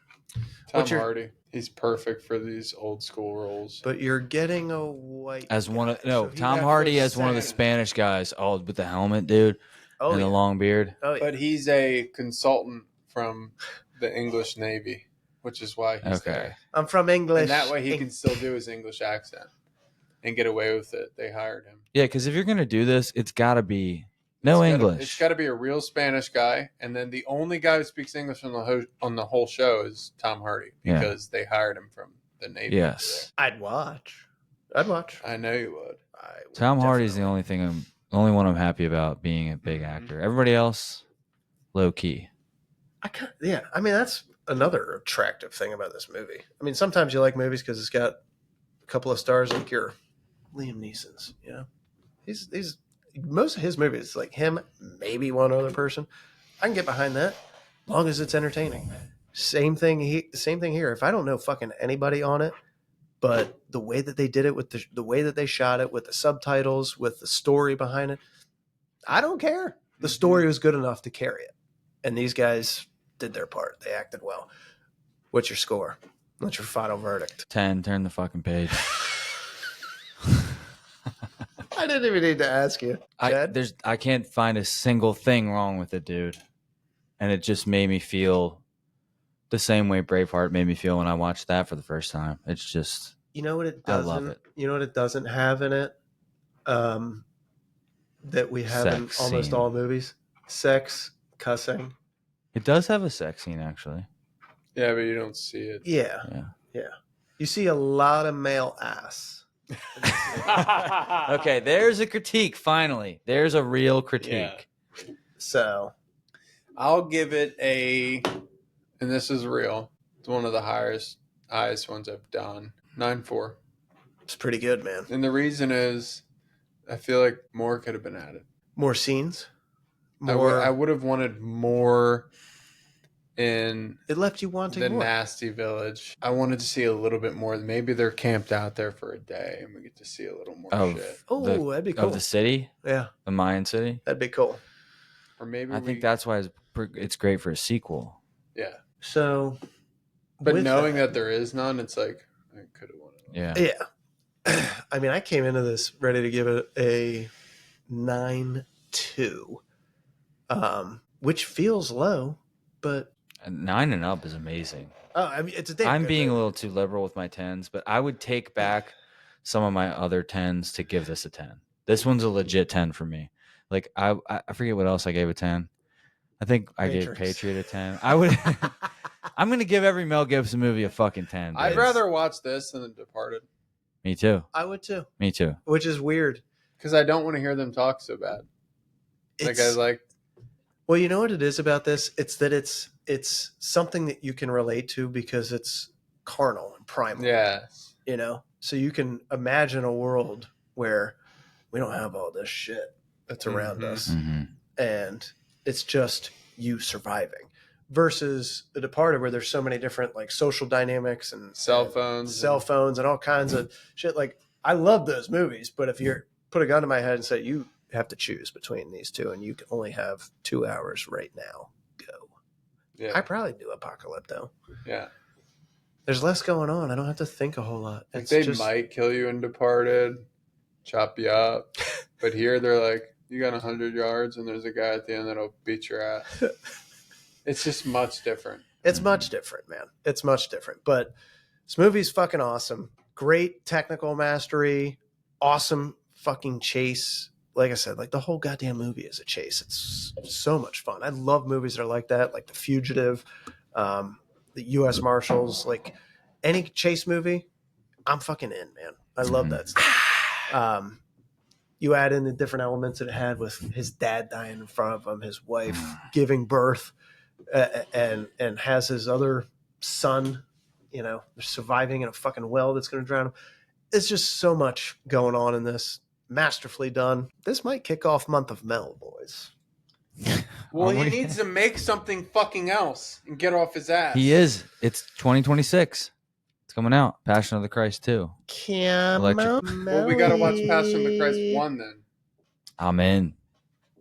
Hardy. He's perfect for these old school roles. But you're getting a white As one of guy, no, so he Tom got Hardy for as one of the second. Spanish guys. Oh, with the helmet, dude, and the long beard. Oh, yeah. But he's a consultant from the English Navy, which is why he's there. I'm from English. And that way he can still do his English accent and get away with it. They hired him. Yeah, because if you're gonna do this, it's got to be English. It's got to be a real Spanish guy, and then the only guy who speaks English on the whole show is Tom Hardy because they hired him from the Navy. Yes, I'd watch. I know you would. Tom Hardy's the only one I'm happy about being a big actor. Everybody else, low key. I mean, that's another attractive thing about this movie. I mean, sometimes you like movies because it's got a couple of stars like your Liam Neeson's. You know, he's most of his movies like him, maybe one other person. I can get behind that, as long as it's entertaining. Same thing here. If I don't know fucking anybody on it, but the way that they did it with the way that they shot it with the subtitles, with the story behind it, I don't care. The story was good enough to carry it, and these guys did their part. They acted well. What's your score? What's your final verdict? 10. Turn the fucking page. I didn't even need to ask you. I can't find a single thing wrong with it, dude. And it just made me feel the same way Braveheart made me feel when I watched that for the first time. It's just, you know what it doesn't. I love it. You know what it doesn't have in it. That we have in almost all movies: sex, cussing. It does have a sex scene, actually. Yeah, but you don't see it. Yeah. You see a lot of male ass. Okay, there's a critique. Finally, there's a real critique. Yeah. So, I'll give it and this is real. It's one of the highest ones I've done. 9.4. It's pretty good, man. And the reason is, I feel like more could have been added. More scenes. I would have wanted more. In it left you wanting the more. Nasty Village. I wanted to see a little bit more. Maybe they're camped out there for a day and we get to see a little more shit. Oh, that'd be cool. Of the city? Yeah. The Mayan city? That'd be cool. Or maybe I think that's why it's great for a sequel. Yeah. So, but knowing that there is none, it's like, I could have wanted one. Yeah. I mean, I came into this ready to give it a 9.2, which feels low, but 9 and up is amazing. Oh, I mean, it's a damn I'm good being movie. a little too liberal with my 10s, but I would take back some of my other 10s to give this a 10. This one's a legit 10 for me. Like I forget what else I gave a 10. I think I gave Patriot a 10. I would. I'm gonna give every Mel Gibson movie a fucking 10. I'd rather watch this than The Departed. Me too. I would too. Me too. Which is weird because I don't want to hear them talk so bad. Well, you know what it is about this? It's that it's something that you can relate to because it's carnal and primal. Yeah. You know? So you can imagine a world where we don't have all this shit that's around us. Mm-hmm. And it's just you surviving. Versus The Departed, where there's so many different like social dynamics and cell phones and all kinds of shit. Like, I love those movies, but if you're put a gun to my head and say you have to choose between these two and you can only have 2 hours right now, go. Yeah. I probably do Apocalypto. Yeah. There's less going on. I don't have to think a whole lot. Like It's they just, might kill you in Departed, chop you up, but here they're like, you got 100 yards, and there's a guy at the end that'll beat your ass. It's just much different. It's much different, man. It's much different. But this movie's fucking awesome. Great technical mastery. Awesome fucking chase. Like I said, like the whole goddamn movie is a chase. It's so much fun. I love movies that are like that, like The Fugitive, the U.S. Marshals, like any chase movie. I'm fucking in, man. I love that stuff. You add in the different elements that it had with his dad dying in front of him, his wife giving birth, and has his other son, you know, surviving in a fucking well that's going to drown him. It's just so much going on in this. Masterfully done. This might kick off month of Mel, boys. Well, he needs to make something fucking else and get off his ass. He is. It's 2026. It's coming out. Passion of the Christ 2. Well, Well, we got to watch Passion of the Christ 1 then. I'm in.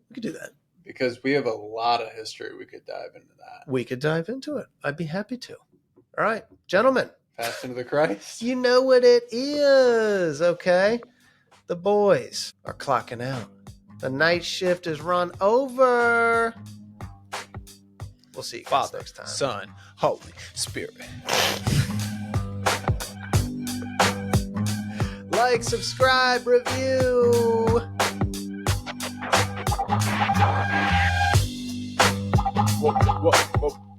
We could do that. Because we have a lot of history. We could dive into that. We could dive into it. I'd be happy to. All right, gentlemen. Passion of the Christ. You know what it is, okay? The boys are clocking out. The night shift is run over. We'll see you guys Father, next time. Son, Holy Spirit. Like, subscribe, review. Whoa, whoa, whoa.